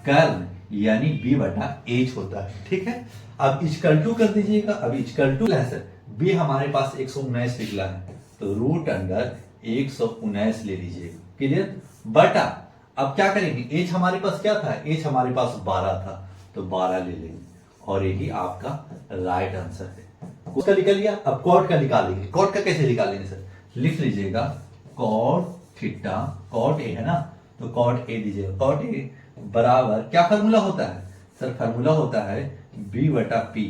कर्ण, यानी बी बटा एच होता है, ठीक है। अब इक्वल टू कर दीजिएगा, अब इक्वल टू है सर, बी हमारे पास 119 निकला है, तो रूट अंडर 119 ले लीजिएगा, क्लियर, बटा अब क्या करेंगे, एच हमारे पास क्या था, एच हमारे पास 12 था, तो 12 ले लेंगे, और यही आपका राइट आंसर है। उसका निकल गया। अब कॉट का निकालेंगे, कॉट का कैसे निकालेंगे सर, लिख लीजिएगा कॉट थीटा, कॉट ए है ना, तो कॉट ए दीजिएगा, कॉट ए बराबर क्या फार्मूला होता है सर, फार्मूला होता है बी बटा पी।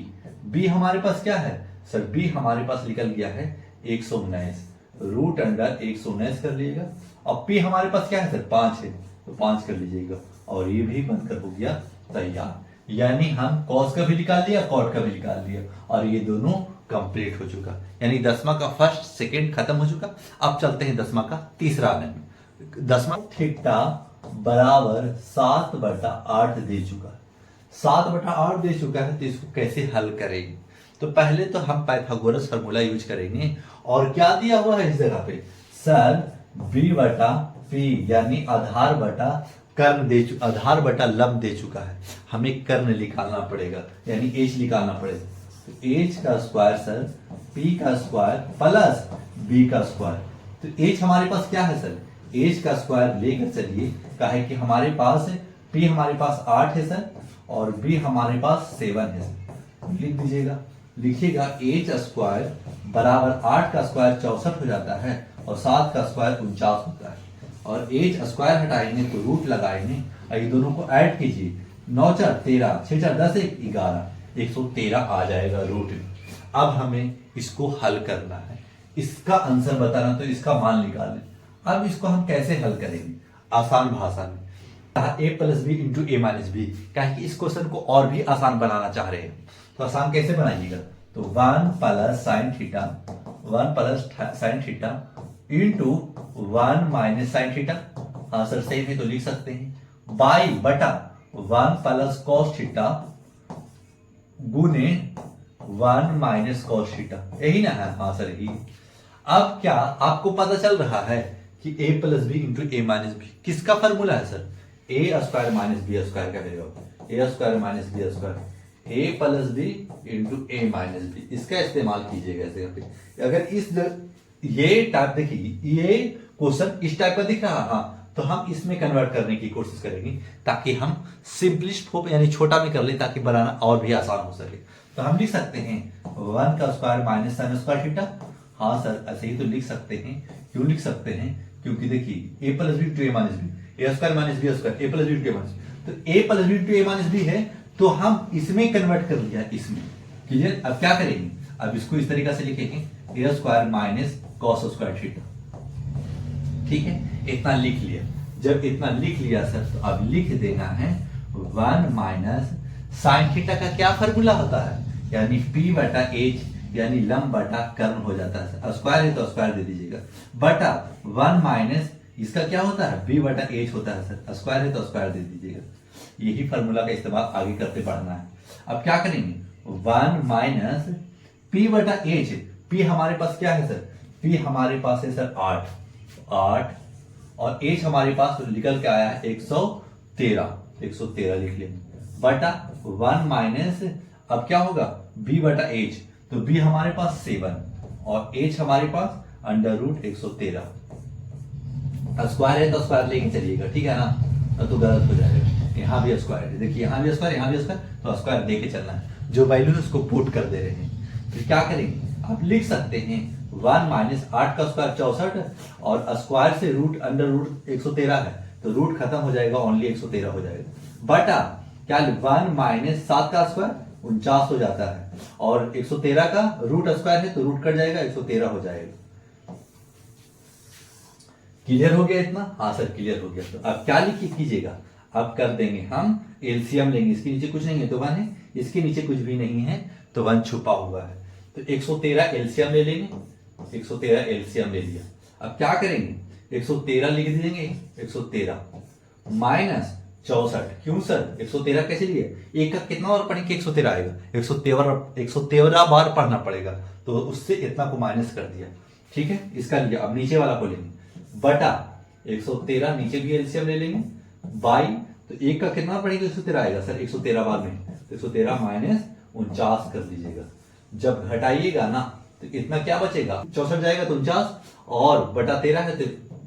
बी हमारे पास क्या है सर, बी हमारे पास निकल गया है 119, रूट अंडर 119 कर लीजिएगा, और पी हमारे पास क्या है सर, 5 है, तो 5 कर लीजिएगा, और ये भी बनकर हो गया तैयार। यानी हम कॉस का भी निकाल लिया, कॉट का भी निकाल लिया, और ये दोनों कंप्लीट हो चुका, यानी 10वां का फर्स्ट सेकंड खत्म हो चुका। अब चलते हैं 10वां का तीसरा में। 10वां थीटा बराबर 7/8 दे चुका है, 7/8 दे चुका है, तो इसको कैसे हल करेंगे, तो पहले तो हम पाइथागोरस फार्मूला यूज करेंगे, और क्या दिया हुआ है इस जगह पे सर, बी बटा पी, यानी आधार बटा कर्ण दे चुका, आधार बटा लंब दे चुका है, हमें कर्ण निकालना पड़ेगा, यानी एच निकालना पड़ेगा, तो एच का स्क्वायर सर, पी का स्क्वायर प्लस बी का स्क्वायर, तो एच हमारे पास क्या है सर, एच का स्क्वायर लेकर चलिए, काहे कि हमारे पास पी हमारे पास 8 है सर, और बी हमारे पास 7 है सर, लिख दीजिएगा, लिखिएगा एच स्क्वायर बराबर 8 का स्क्वायर 64 हो जाता है, और 7 का स्क्वायर 49 होता है, और एच स्क्वायर हटाएंगे तो रूट लगाएंगे, और ये दोनों को ऐड कीजिए, 9 4 13, 6 4 10 1 11, 113 आ जाएगा रूट में। अब हमें इसको हल करना है, इसका आंसर बताना, तो इसका मान निकालें। अब इसको हम कैसे हल करेंगे? आसान भाषा में a plus B into A minus B, कि इस क्वेश्चन को और भी आसान बनाना चाह रहे हैं। तो आसान कैसे बनाइएगा? तो 1 plus sine theta, 1 plus sign theta into 1 minus sine theta, हाँ सर सही है तो लिख सकते हैं, बाई बटा 1 प्लस कॉस थीटा गुने 1 माइनस कॉस थीटा, यही ना है? हाँ सर यही। अब क्या आपको पता चल रहा है कि a plus B into A minus B किसका फॉर्मूला है sir? A square minus B square का value, A square minus B square, A plus B into A minus B, इसका इस्तेमाल कीजिएगा ऐसे। अगर इस ये टाइप देखिए, ये क्वेश्चन इस टाइप का दिख रहा, हाँ, तो हम इसमें कन्वर्ट करने की कोशिश करेंगे ताकि हम सिंपलिस्ट फॉर्म यानी छोटा में कर ले, ताकि बनाना और भी आसान हो सके। तो हम लिख सकते हैं 1 का square minus sine square theta, हाँ सर ऐसे ही तो लिख सकते हैं। क्यों लिख सकते हैं? क्योंकि देखिए a plus B into A minus B, A square minus B square, A plus B into A minus B, तो A plus B into A minus B है, तो हम इसमें कन्वर्ट कर लिया इसमें। क्लियर? अब क्या करेंगे? अब इसको इस तरीके से लिखेंगे A square minus cos square theta, ठीक है? इतना लिख लिया। जब इतना लिख लिया सर, तो अब लिख देना है 1 माइनस साइन थीटा का क्या फॉर्मूला होता है? यानी p बटा एच, यानी लंब बटा कर्ण हो जाता है। स्क्वायर है तो स्क्वायर दे दीजिएगा, बटा 1 माइनस इसका क्या होता है? b बटा एच होता है सर, स्क्वायर है तो स्क्वायर दे दीजिएगा। यही फॉर्मूला का इस्तेमाल आगे करते बढ़ना है। अब क्या करेंगे? 1 माइनस p बटा एच, p हमारे पास क्या है सर? p हमारे पास है सर 8 और h हमारे पास निकल के आया है 113 लिख लेंगे, बटा 1 माइनस, अब क्या होगा? b बटा h, तो b हमारे पास 7 और h हमारे पास अंडर रूट 113। स्क्वायर है तो स्क्वायर लेके चलिएगा, ठीक है ना? तो गलत हो जाएगा, यहाँ भी स्क्वायर है, देखिए यहाँ भी स्क्वायर, यहाँ भी स्क्वायर, तो स्क्वायर लेके चलना है। जो वैल्यू है उसको पुट कर दे रहे हैं। तो क्या करेंगे? आप लिख सकते हैं 1 माइनस 8 का स्क्वायर 64 और स्क्वायर से रूट अंडर रूट 113 है, तो रूट खत्म हो जाएगा, ओनली 113 हो जाएगा, बटा क्या 1 माइनस 7 का स्क्वायर 49 हो जाता है, और 113 का रूट स्क्वायर है तो रूट कट जाएगा, 113 हो जाएगा। क्लियर हो गया इतना? हाँ सर क्लियर हो गया। तो अब क्या लिखिए कीजिएगा, अब कर देंगे हम एलसीएम लेंगे। इसके नीचे कुछ नहीं है तो 1 है, इसके नीचे कुछ भी नहीं है तो 1 छुपा हुआ है, तो 113 एलसीएम ले लेंगे। 113 एलसीएम ले लिया। अब क्या करेंगे? 113 लिख देंगे, 113 माइनस 64। क्यों सर 113 कैसे लिए? एक का कितना बार पढ़ेंगे? 113 आएगा, 113 बार पढ़ना पड़ेगा, तो उससे इतना को माइनस कर दिया, ठीक है? इसका लिया। अब नीचे वाला को लेंगे, बटा 113, नीचे भी एलसीएम ले लेंगे, बाई, तो एक का कितना पढ़ेंगे? 113 आएगा सर 113 बार में, तो 113 माइनस 49 कर दीजिएगा। जब घटाइएगा ना तो इतना क्या बचेगा? 64 जाएगा तो 49 और बटा 13 है तो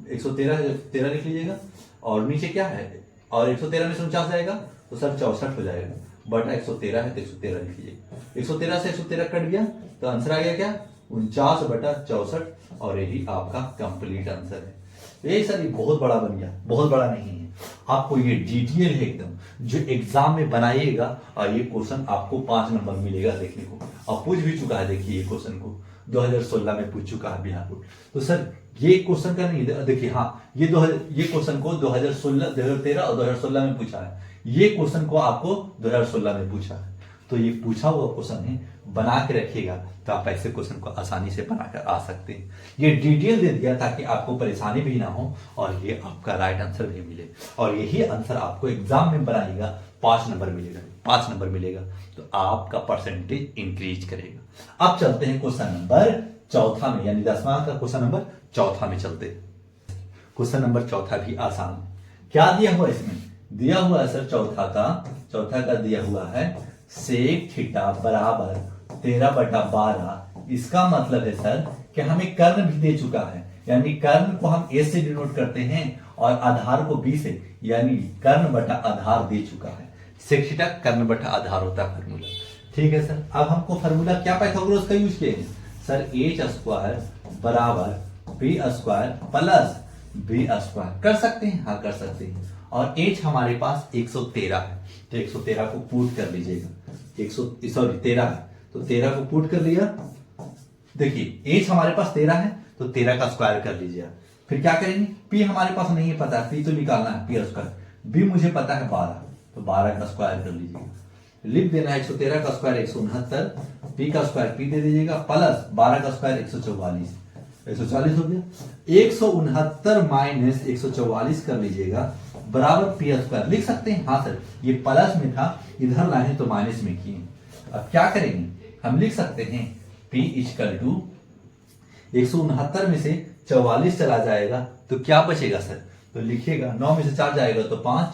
113 है, 13 लिख लीजिएगा, और नीचे क्या है? और 113 में से 49 जाएगा तो सर 64 हो जाएगा, बटा 113 है तो 113 लिख लीजिएगा। 113 से 113 कट गया तो आंसर आ गया क्या? 49 बटा 64, और यही आपका कंप्लीट आंसर है। ये सर ये बहुत बड़ा बन गया, बहुत बड़ा नहीं है, आपको ये डिटेल है एकदम, जो एग्जाम में बनाइएगा, और ये क्वेश्चन आपको 5 नंबर मिलेगा देखने को। अब पूछ भी चुका है, देखिए ये क्वेश्चन को 2016 में पूछ चुका है बिहार बोर्ड। तो सर ये क्वेश्चन का नहीं, देखिए हाँ ये क्वेश्चन को 2016, 2013 और 2016 में पूछा है। ये क्वेश्चन को आपको 2016 में पूछा है, तो ये पूछा हुआ क्वेश्चन है, बना के रखिएगा तो आप ऐसे क्वेश्चन को आसानी से बनाकर आ सकते हैं। ये डिटेल दे दिया ताकि आपको परेशानी भी ना हो और ये आपका राइट आंसर भी मिले, और यही आंसर आपको एग्जाम में बनाइएगा 5 नंबर मिलेगा, 5 नंबर मिलेगा, तो आपका परसेंटेज इंक्रीज करेगा। अब चलते हैं क्वेश्चन नंबर 4 में, यानी 10वां का क्वेश्चन नंबर 4 में चलते हैं। क्वेश्चन नंबर 4 भी आसान। क्या दिया हुआ इसमें? दिया हुआ है सर चौथा का दिया हुआ है सेक थीटा बराबर 13/12। इसका मतलब है सर कि हमें कर्ण भी दे चुका है, यानी कर्ण को हम ए से डिनोट करते हैं और आधार को बी से, यानी कर्ण बटा आधार दे चुका है। सेक थीटा कर्ण बटा आधार होता है फॉर्मूला, ठीक है सर। अब हमको फॉर्मूला क्या पाइथागोरस का यूज किया सर? एच स्क्वायर बराबर B square plus B square. कर सकते हैं? हाँ कर सकते हैं। और एज हमारे पास 113 है, तो 113 को पुट कर लीजिएगा। 13 है तो 13 को पुट कर लिया। देखिए एज हमारे पास 13 है तो 13 का स्क्वायर कर लीजिए। फिर क्या करेंगे, पी हमारे पास नहीं पता है, पी तो निकालना है, पी स्क्वायर। बी मुझे पता है 12, तो 12 का स्क्वायर कर लीजिएगा। लिख देना है 113 का स्क्वायर 169, पी का स्क्वायर पी दे दीजिएगा, प्लस 12 का स्क्वायर 144, 140 हो गया। 169 माइनस 144 कर लीजिएगा बराबर पी स्क्वायर। लिख सकते हैं, हाँ सर ये प्लस में था, इधर लाए तो माइनस में किए। अब क्या करेंगे, हम लिख सकते हैं पी इक्वल टू 169 में से 44 चला जाएगा तो क्या बचेगा सर, तो लिखिएगा 9 में से 4 जाएगा तो 5,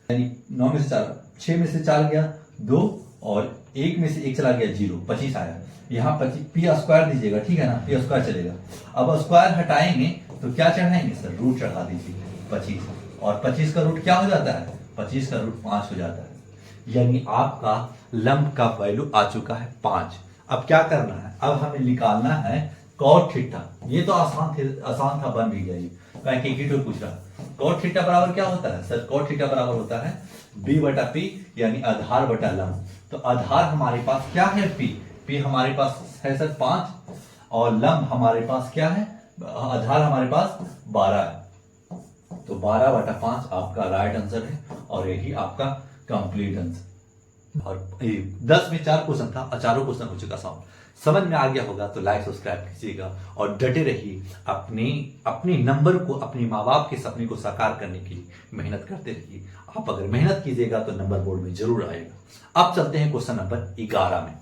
यानी 9 में से 4, 6 में से 4 गया 2 और 1 में से 1 चला गया 0, 25 आया। यहाँ 25 पी स्क्वायर दीजिएगा, ठीक है ना, पी स्क्वायर चलेगा। अब स्क्वायर हटाएंगे तो क्या चढ़ाएंगे सर, रूट चढ़ा दीजिए 25, और 25 का रूट क्या हो जाता है, 25 का रूट 5 हो जाता है। यानी आपका लंब का वैल्यू आ चुका है 5। अब क्या करना है, अब हमें निकालना है कॉट थीटा। ये तो आसान था, बन भी गया ये, मैं एक तो पूछ रहा। कॉट थीटा बराबर क्या होता है सर, कॉट थीटा बराबर होता है बी बटा पी, यानी आधार बटा लंब। तो आधार हमारे पास क्या है, पी हमारे पास है सर 5, और लंब हमारे पास क्या है, आधार हमारे पास 12 है। तो 12 बटा 5 आपका राइट आंसर है, और यही आपका कंप्लीट आंसर। और 10 में 4 क्वेश्चन था, चारों क्वेश्चन हो चुका सॉल्व। समझ में आ गया होगा तो लाइक सब्सक्राइब कीजिएगा और डटे रहिए। अपने नंबर को, अपने माँ बाप के सपने को साकार करने के लिए मेहनत करते रहिए। आप अगर मेहनत कीजिएगा तो नंबर बोर्ड में जरूर आएगा। अब चलते हैं क्वेश्चन नंबर 11 में।